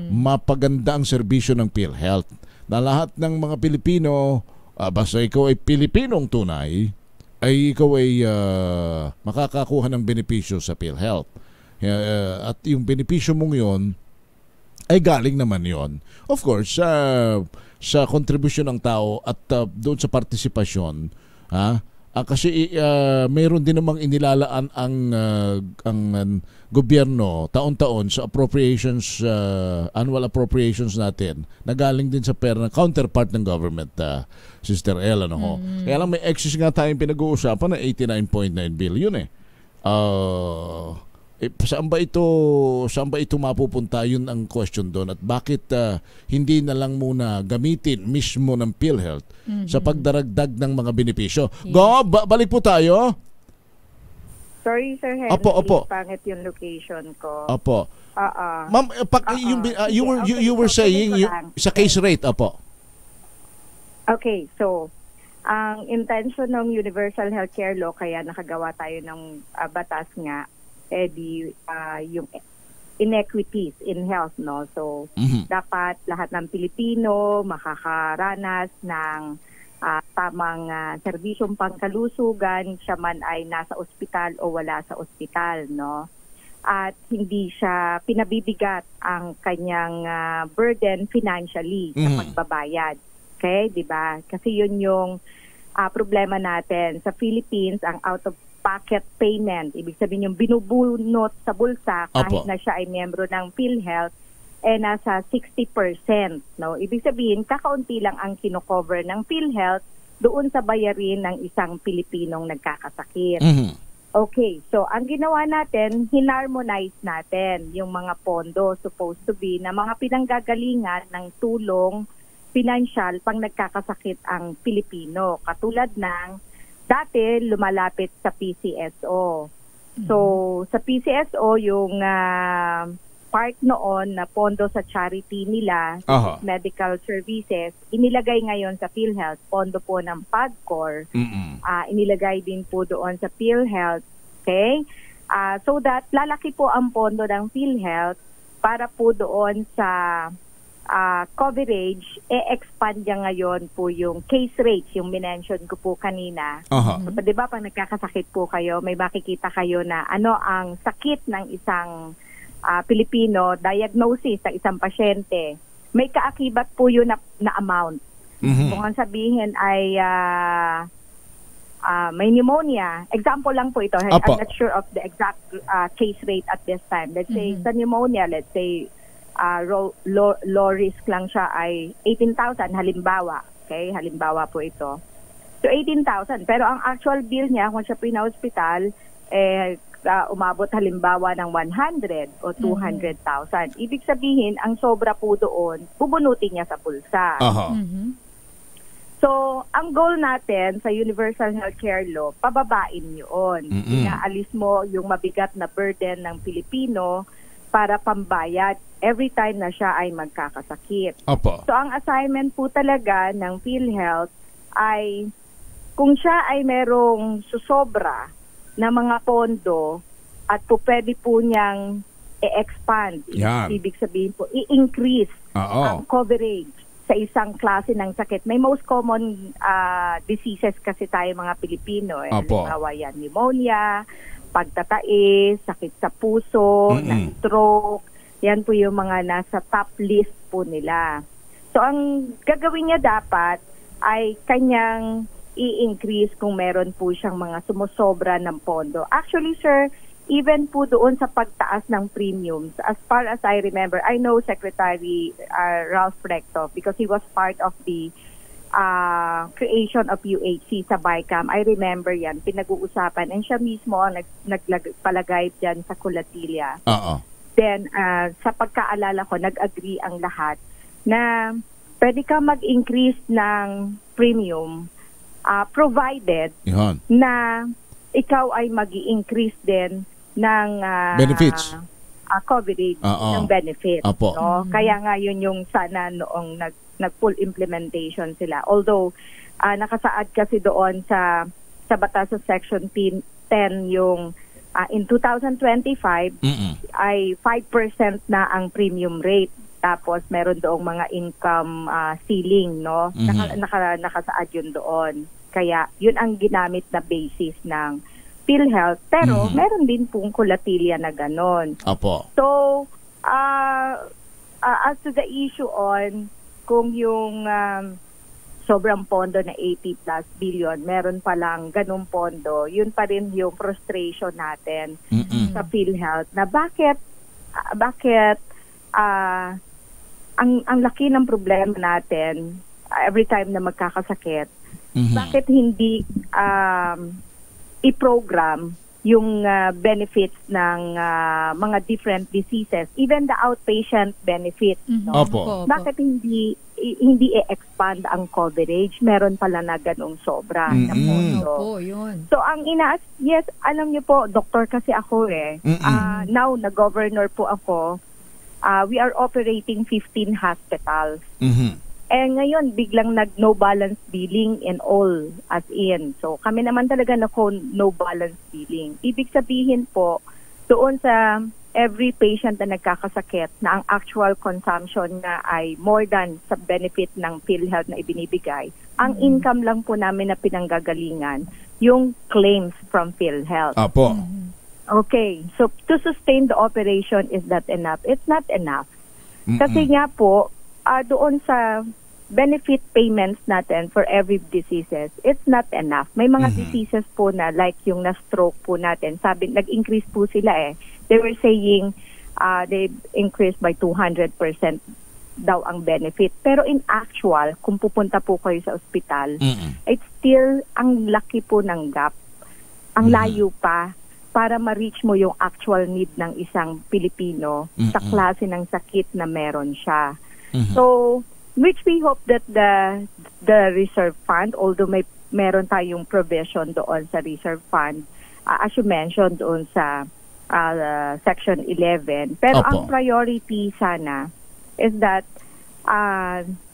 mapaganda ang serbisyo ng PhilHealth na lahat ng mga Pilipino, basta ikaw ay Pilipinong tunay, ay ikaw ay makakakuha ng benepisyo sa PhilHealth. At yung benepisyo mong yon ay galing naman yon, of course, sa kontribusyon ng tao at doon sa partisipasyon Ha? Kasi mayroon din namang inilalaan ang gobyerno taon-taon sa appropriations, annual appropriations natin na galing din sa pera ng counterpart ng government, Sister Ella. Kaya lang may excess nga tayong pinag-uusapan na 89.9 billion saan ba ito mapupunta? Yun ang question doon. At bakit hindi na lang muna gamitin mismo ng PhilHealth sa pagdaragdag ng mga benepisyo? Go, balik po tayo. Sorry, Sir Henry. Opo. Pangit yung location ko. Opo. Ma'am, you were saying sa case rate, opo. Okay, so ang intention ng Universal Healthcare Law, kaya nakagawa tayo ng batas nga, yung inequities in health, no? So, dapat lahat ng Pilipino makakaranas ng tamang serbisyong pangkalusugan, siya man ay nasa ospital o wala sa ospital, no? At hindi siya pinabibigat ang kanyang burden financially sa pagbabayad. Okay, 'di ba? Kasi 'yun yung problema natin sa Philippines, ang out-of-pocket payment. Ibig sabihin yung binubunot sa bulsa kahit na siya ay miyembro ng PhilHealth nasa 60%, no? Ibig sabihin kakaunti lang ang kino-cover ng PhilHealth doon sa bayarin ng isang Pilipinong nagkakasakit. Okay, so ang ginawa natin, hinarmonize natin yung mga pondo supposed to be na mga pinanggagalingan ng tulong financial pang nagkakasakit ang Pilipino. Katulad ng dati lumalapit sa PCSO. So sa PCSO yung part noon na pondo sa charity nila, medical services, inilagay ngayon sa PhilHealth. Pondo po ng PAGCOR, inilagay din po doon sa PhilHealth. Okay? So that lalaki po ang pondo ng PhilHealth para po doon sa coverage, expand niya ngayon po yung case rates, yung minention ko po kanina. So, di ba pag nagkakasakit po kayo, may makikita kayo na ano ang sakit ng isang Pilipino, diagnosis sa isang pasyente. May kaakibat po yun na amount. Kung ang sabihin ay may pneumonia, example lang po ito, I'm not sure of the exact case rate at this time. Let's say sa pneumonia, let's say low risk lang siya ay 18,000 halimbawa. Okay, halimbawa po ito. So 18,000, pero ang actual bill niya kung siya pina-hospital umabot halimbawa ng 100 o 200,000. Ibig sabihin ang sobra po doon bubunutin niya sa bulsa. So, ang goal natin sa Universal Healthcare Law, pababain yun. Inaalis mo yung mabigat na burden ng Pilipino para pambayad every time na siya ay magkakasakit. So, ang assignment po talaga ng PhilHealth ay kung siya ay merong susobra na mga pondo at po pwede po niyang i-expand. Ibig sabihin po, i-increase ang coverage sa isang klase ng sakit. May most common diseases kasi tayo mga Pilipino. Halimbawa yan, pneumonia, pagtatais, sakit sa puso, na stroke. Yan po yung mga nasa top list po nila. So, ang gagawin niya dapat ay kanyang i-increase kung meron po siyang mga sumusobra ng pondo. Actually, sir, even po doon sa pagtaas ng premiums, as far as I remember, I know Secretary Ralph Recto because he was part of the creation of UHC sa BICAM. I remember yan, pinag-uusapan. And siya mismo ang nagpalagay dyan sa Kulatilla. Then, sa pagkaalala ko, nag-agree ang lahat na pwede ka mag-increase ng premium provided na ikaw ay mag-i-increase din ng benefits. Coverage ng benefits. No? Kaya nga yun yung sana noong nag-full implementation sila. Although, nakasaad kasi doon sa batas sa Section 10 yung in 2025 ay 5% na ang premium rate. Tapos meron doong mga income ceiling, no? Nakasaad yun doon. Kaya yun ang ginamit na basis ng PhilHealth. Pero meron din pong Kulatilla na ganon. So, as to the issue on kung yung sobrang pondo na 80 plus billion, meron palang ganung pondo, yun pa rin yung frustration natin sa PhilHealth na bakit ang laki ng problema natin every time na magkakasakit, bakit hindi i-program yung benefits ng mga different diseases, even the outpatient benefit, no? Bakit hindi i-expand ang coverage? Meron pala na ganong sobra na pondo. So ang yes, alam niyo po, doktor kasi ako now na governor po ako, we are operating 15 hospitals. Ngayon, biglang no balance billing in all as in. So, kami naman talaga no balance billing. Ibig sabihin po, doon sa every patient na nagkakasakit na ang actual consumption na ay more than sa benefit ng PhilHealth na ibinibigay, ang income lang po namin na pinanggagalingan, yung claims from PhilHealth. Apo. Okay. So, to sustain the operation, is that enough? It's not enough. Kasi nga po, doon sa benefit payments natin for every diseases, it's not enough. May mga diseases po na like yung na-stroke po natin, sabi, nag-increase po sila They were saying they increased by 200% daw ang benefit. Pero in actual, kung pupunta po kayo sa ospital, it's still ang laki po ng gap. Ang layo pa para ma-reach mo yung actual need ng isang Pilipino sa klase ng sakit na meron siya. So, which we hope that the reserve fund, although meron tayong provision doon sa reserve fund, as you mentioned doon sa section 11, pero ang priority sana is that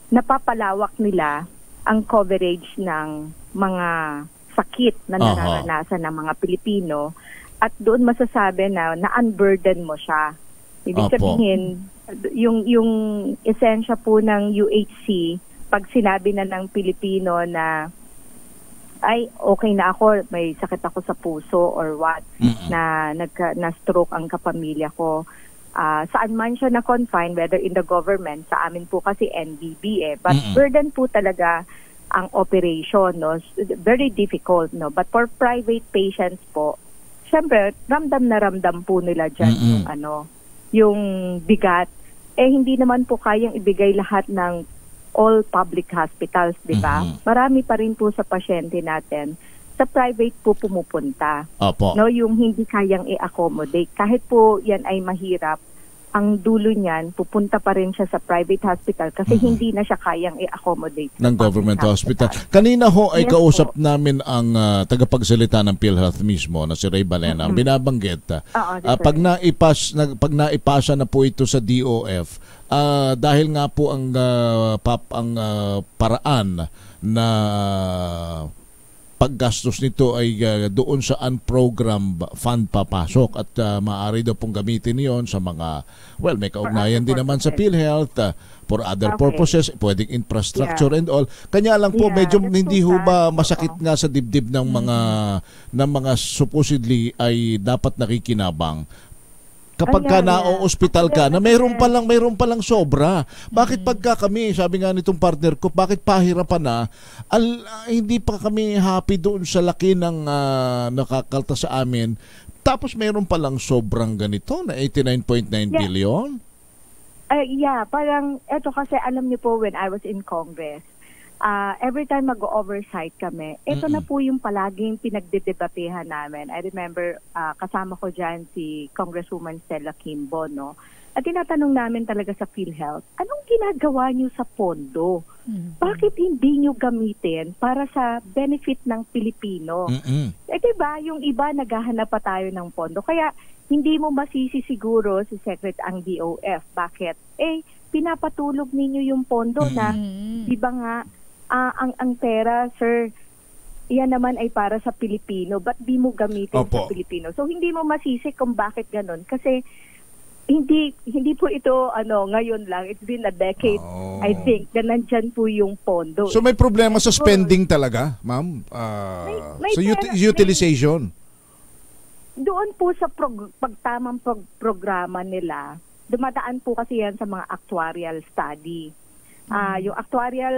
napapalawak nila ang coverage ng mga sakit na nararanasan ng mga Pilipino at doon masasabi na na-unburden mo siya. Ibig sabihin, yung esensya po ng UHC, pag sinabi na ng Pilipino na ay okay na ako, may sakit ako sa puso or what, na stroke ang kapamilya ko, saan man siya na-confine, whether in the government, sa amin po kasi NBB but burden po talaga ang operation, no? Very difficult, no? But for private patients po, syempre, ramdam na ramdam po nila dyan yung bigat, hindi naman po kayang ibigay lahat ng all public hospitals, di ba? Marami pa rin po sa pasyente natin sa private po pumupunta. No, yung hindi kayang i-accommodate. Kahit po yan ay mahirap, ang dulo niyan, pupunta pa rin siya sa private hospital kasi hindi na siya kayang i-accommodate ng government hospital. Kanina ho ay kausap namin ang tagapagsalita ng PhilHealth mismo na si Ray Balena. Ang binabanggit, pag naipasa na po ito sa DOF, dahil nga po ang paraan na paggastos nito ay doon sa unprogrammed fund papasok at maaari daw pong gamitin niyon sa mga, may kaugnayan din naman sa PhilHealth for other purposes, pwedeng infrastructure and all. Kanya lang po medyo hindi ho ba masakit nga sa dibdib ng mga supposedly ay dapat nakikinabang kapag ka na-ospital ka na mayroon palang sobra. Bakit pagka kami, sabi nga nitong partner ko, bakit pahirapan na, hindi pa kami happy doon sa laki ng nakakalta sa amin, tapos mayroon palang sobrang ganito na 89.9 billion? Parang, eto kasi alam niyo po, when I was in Congress, every time mag-oversight kami, ito na po yung palaging pinagdedebatehan namin. I remember kasama ko dyan si Congresswoman Stella Kimbo, no? At tinatanong namin talaga sa PhilHealth, anong ginagawa niyo sa pondo? Bakit hindi niyo gamitin para sa benefit ng Pilipino? Diba, yung iba naghahanap pa tayo ng pondo. Kaya hindi mo masisi siguro si Secret ang DOF. Bakit? Pinapatulog ninyo yung pondo na, diba nga, ang pera, sir, yan naman ay para sa Pilipino. Ba't di mo gamitin sa Pilipino? So, hindi mo masisi kung bakit ganun. Kasi, hindi po ito ngayon lang. It's been a decade, I think, na nandyan po yung pondo. So, may problema sa spending talaga, ma'am? Sa utilization? Doon po sa pagtamang programa nila, dumadaan po kasi yan sa mga actuarial study. Yung actuarial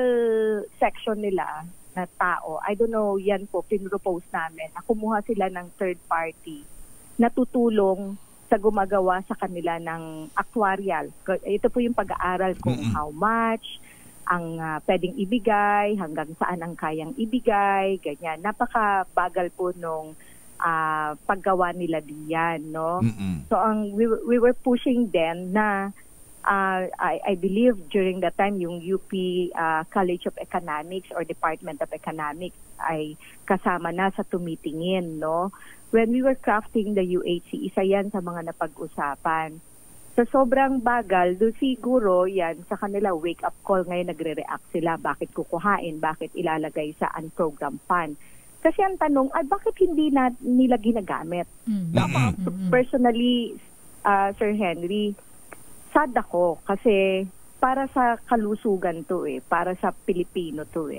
section nila na tao, I don't know, yan po, pinropose namin na kumuha sila ng third party na tutulong sa gumagawa sa kanila ng actuarial. Ito po yung pag-aaral kung how much ang pwedeng ibigay, hanggang saan ang kayang ibigay, ganyan. Napakabagal po nung paggawa nila diyan, no? So we were pushing them na I believe during that time yung UP College of Economics or Department of Economics ay kasama na sa tumitingin, no? When we were crafting the UHC, isa yan sa mga napag-usapan. So sobrang bagal, do siguro yan sa kanila wake-up call ngayon, nagre-react sila. Bakit kukuhain? Bakit ilalagay sa unprogrammed fund? Kasi ang tanong, bakit hindi nila ginagamit? Personally, Sir Henry, sad ako kasi para sa kalusugan to para sa Pilipino to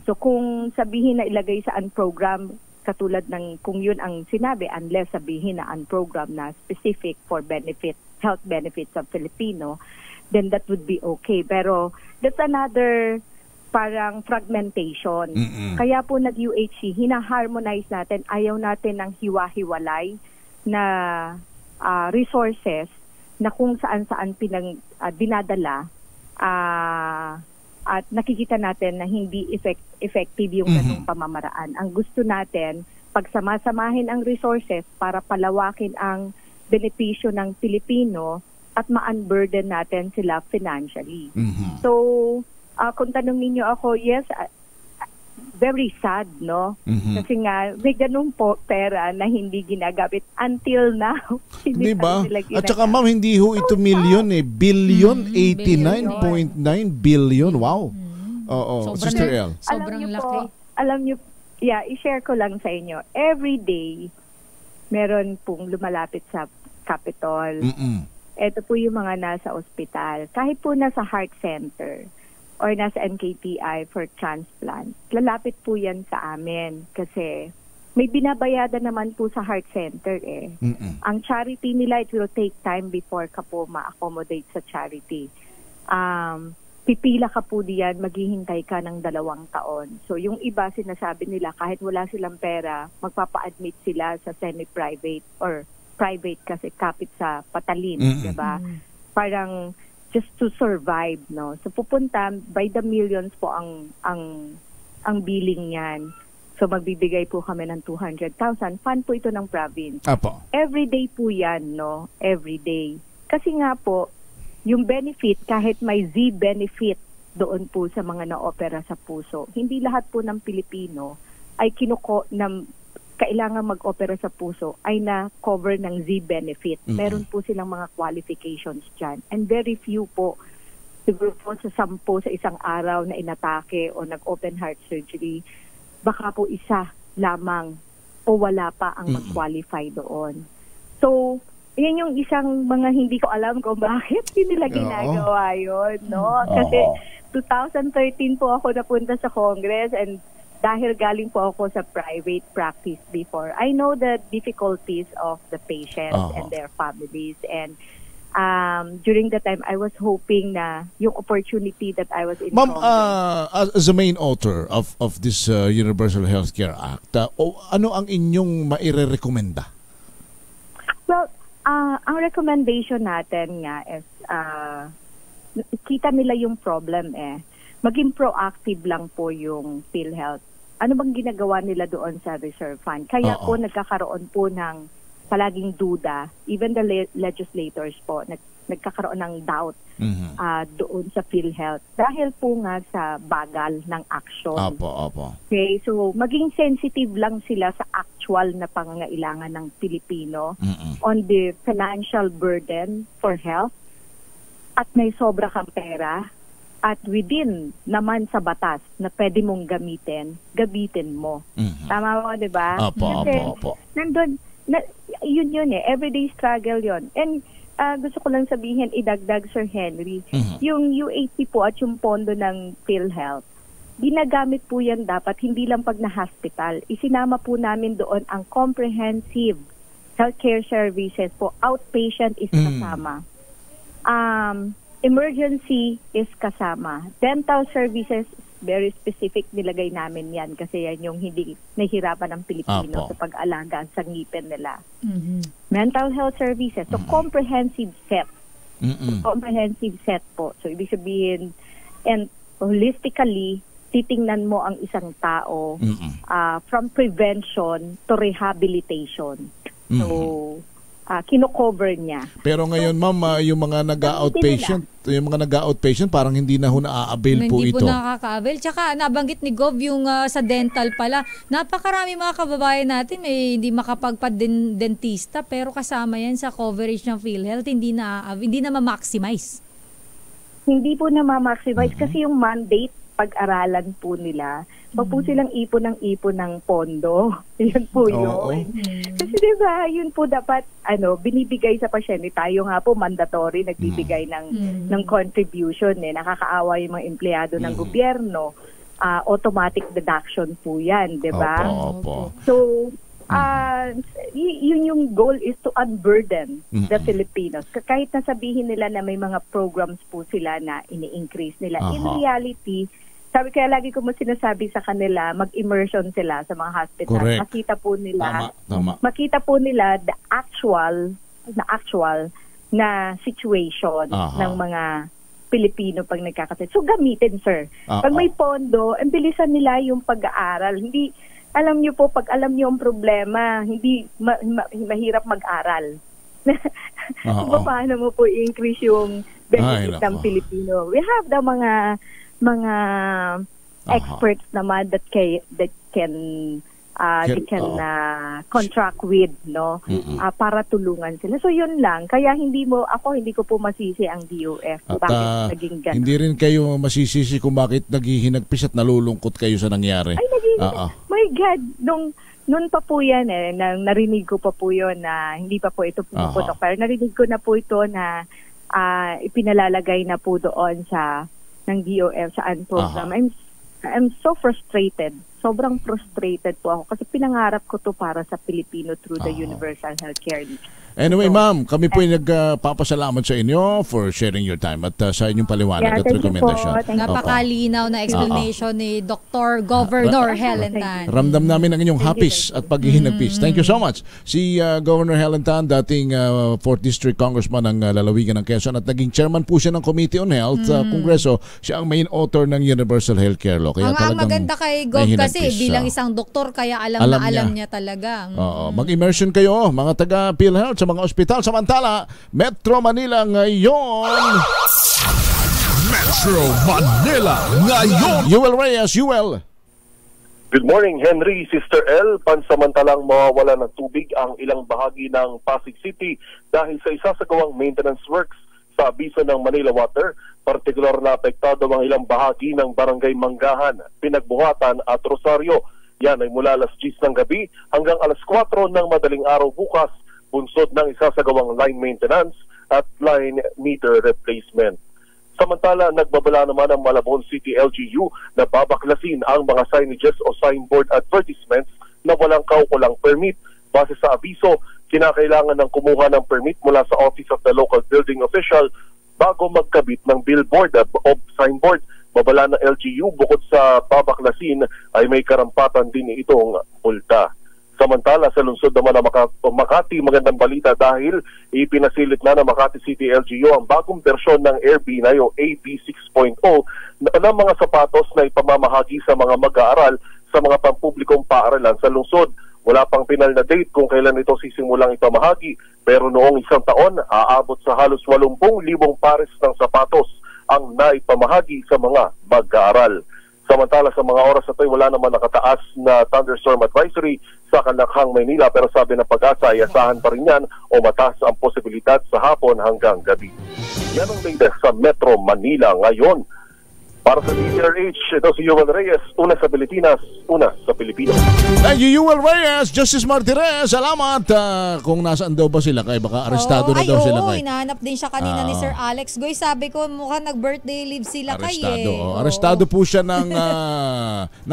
So kung sabihin na ilagay sa unprogrammed, katulad ng kung yun ang sinabi, unless sabihin na unprogrammed na specific for health benefits of Filipino, then that would be okay. Pero that's another parang fragmentation. Kaya po nag-UHC, hina-harmonize natin, ayaw natin ng hiwa-hiwalay na resources na kung saan-saan dinadala at nakikita natin na hindi effective yung ganung pamamaraan. Ang gusto natin, pagsamasamahin ang resources para palawakin ang benepisyo ng Pilipino at ma-unburden natin sila financially. So, kung tanong ninyo ako, yes, very sad, no? Kasi nga, may ganung pera na hindi ginagamit until now. Hindi ba? At saka ma'am, hindi ho ito million billion, 89.9 billion. Wow. Oo, Sister El. Sobrang laki. Alam niyo, i-share ko lang sa inyo. Every day, meron pong lumalapit sa Capitol. Ito po yung mga nasa ospital. Kahit po nasa heart center or nasa NKTI for transplant, lalapit po yan sa amin kasi may binabayadan naman po sa heart center Ang charity nila, it will take time before ka po ma-accommodate sa charity. Pipila ka po diyan, maghihintay ka ng 2 taon. So yung iba, sinasabi nila, kahit wala silang pera, magpapa-admit sila sa semi-private or private kasi kapit sa patalim, diba? Parang just to survive, no? So pupunta by the millions po ang billing niyan. So magbibigay po kami ng 200,000. Fund po ito ng province. Apo. Every day po 'yan, no? Every day. Kasi nga po yung benefit, kahit may Z benefit doon po sa mga na-opera sa puso, hindi lahat po ng Pilipino ay kailangan mag-opera sa puso ay na-cover ng Z benefit. Meron po silang mga qualifications dyan. And very few po, siguro po sa 10 sa isang araw na inatake o nag-open heart surgery, baka po isa lamang o wala pa ang mag-qualify doon. So, yan yung isang mga hindi ko alam kung bakit hindi nila ginagawa yun, no? Kasi 2013 po ako napunta sa Congress and dahil galing po ako sa private practice before, I know the difficulties of the patients and their families. And during the time, I was hoping na yung opportunity that I was in Ma'am, as the main author of this Universal Healthcare Act, ano ang inyong maire-recommenda? Well, ang recommendation natin nga is kita nila yung problem maging proactive lang po yung PhilHealth. Ano bang ginagawa nila doon sa reserve fund? Kaya po nagkakaroon po ng palaging duda, even the legislators po, nagkakaroon ng doubt doon sa PhilHealth. Dahil po nga sa bagal ng action. Okay, so maging sensitive lang sila sa actual na pangangailangan ng Pilipino on the financial burden for health at may sobra kang pera. At within naman sa batas na pwede mong gamitin mo. Tama mo, di ba? Opo. Nandun, yun everyday struggle yun. And gusto ko lang sabihin, idagdag, Sir Henry, yung UAP po at yung pondo ng PhilHealth, ginagamit po yan dapat, hindi lang pag na-hospital. Isinama po namin doon ang comprehensive healthcare services po. Outpatient is kasama. emergency is kasama. Dental services, very specific nilagay namin yan kasi yan yung hindi nahihirapan ng Pilipino sa pag-alaga sa ngipin nila. Mental health services, so comprehensive set. Comprehensive set po. So ibig sabihin, and holistically, titingnan mo ang isang tao from prevention to rehabilitation. So, kino-cover niya. Pero ngayon, ma'am, yung mga nag-outpatient, parang hindi na ho na-avail po ito. Hindi po nakaka-avail. Tsaka nabanggit ni Gov yung sa dental pala. Napakarami mga kababayan natin may hindi makapagpa-dentista pero kasama yan sa coverage ng PhilHealth, hindi na ma-maximize. Hindi po na ma-maximize kasi yung mandate pag-aralan po nila. Pag po silang ipon ng pondo. Yan po yun. Kasi diba, yun po dapat binibigay sa pasyente. Tayo nga po mandatory nagbibigay ng contribution. Nakakaawa yung mga empleyado ng gobyerno. Automatic deduction po yan, diba? So, yun yung goal is to unburden the Filipinos. Kahit nasabihin nila na may mga programs po sila na ini-increase nila. In reality, kaya lagi ko mo sinasabi sa kanila, mag-immersion sila sa mga hospital. Correct. Makita po nila the actual na situation ng mga Pilipino pag nagkakasakit. So gamitin, sir. Pag may pondo, ang bilisan nila yung pag-aaral. Hindi, alam niyo po, pag alam niyo ang problema, hindi mahirap mag-aral. Paano mo po i-increase yung benefit ng Pilipino? We have the mga experts naman that can contract with, no? Para tulungan sila. So yun lang. Kaya hindi ko po masisi ang DOF. Bakit naging ganun? Hindi rin kayo masisisi kung bakit naghihinagpis at nalulungkot kayo sa nangyari. Ay, my God, noon pa po yan narinig ko pa po yun na hindi pa po ito pumuputok. Pero narinig ko na po ito na ipinalalagay na po doon ng DOF sa program. I'm so frustrated. Sobrang frustrated po ako kasi pinangarap ko to para sa Pilipino through the universal healthcare. Anyway, ma'am, kami po ay nagpapasalamat sa inyo for sharing your time at sa inyong paliwanag at rekomendasyon. Napakalinaw na explanation ni Dr. Governor Helen Tan. Ramdam namin ang inyong hapis at paghihinagpis. Thank you so much. Si Governor Helen Tan, dating 4th District Congressman ng lalawigan ng Quezon at naging chairman po siya ng Committee on Health sa Kongreso. Siya ang main author ng Universal Healthcare Law. Kaya ang maganda kay Gov kasi bilang isang doktor kaya alam niya talaga. Mag-immersion kayo mga taga PhilHealth sa mga ospital. Samantala, Metro Manila ngayon. Metro Manila ngayon. Yuel Reyes, Yuel. Good morning, Henry, Sister L. Pansamantalang mawawala ng tubig ang ilang bahagi ng Pasig City dahil sa isasagawang maintenance works sa abiso ng Manila Water. Partikular na apektado ang ilang bahagi ng Barangay Manggahan, Pinagbuhatan at Rosario. Yan ay mula alas 10 ng gabi hanggang alas 4 ng madaling araw bukas, bunsod ng isasagawang line maintenance at line meter replacement. Samantala, nagbabala naman ang Malabon City LGU na babaklasin ang mga signages o signboard advertisements na walang kaukulang permit. Base sa abiso, kinakailangan ng kumuha ng permit mula sa Office of the Local Building Official bago magkabit ng billboard o signboard. Babala ng LGU, bukod sa babaklasin ay may karampatan din itong multa. Samantala, sa lungsod naman ng Makati, magandang balita dahil ipinasilit na ng Makati City LGU ang bagong bersyon ng Airbnb o AB 6.0 na mga sapatos na ipamamahagi sa mga mag-aaral sa mga pampublikong paaralan sa lungsod. Wala pang pinal na date kung kailan ito sisimulang ipamahagi, pero noong isang taon, aabot sa halos 80,000 pares ng sapatos ang naipamahagi sa mga mag-aaral. Samantala, sa mga oras na ito, wala naman nakataas na thunderstorm advisory sa Kalakhang, Maynila, pero sabi ng Pag-asa, iasahan pa rin yan o mataas ang posibilidad sa hapon hanggang gabi. Yan ang latest sa Metro Manila ngayon. Para sa DZRH, ito si Yuval Reyes, una sa Pilipinas, una sa Pilipinas. Thank you, Yuval Reyes, Justice Martirez, salamat. Kung nasaan daw ba sila kay, baka arestado na daw sila kay. Hinahanap din siya kanina ni Sir Alex Goy. Sabi ko, mukhang nag-birthday leave sila Arestado. kay. Arestado po siya ng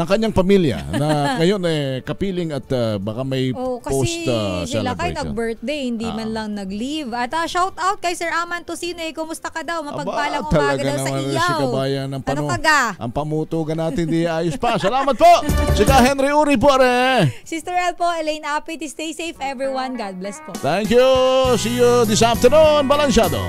kanyang pamilya na ngayon kapiling at baka may post kasi sila kay celebration. nag-birthday, hindi man lang nag-leave. At shout out kay Sir Aman Tosino, kumusta ka daw? Mapagpalang umaga daw sa iyaw. Si kabayan ng Ano kaga? Ang pamutugan natin di ayos pa. Salamat po. Sika Henry Uri po Sister El po, Elaine Apit, stay safe everyone. God bless po. Thank you. See you this afternoon. Balansyado.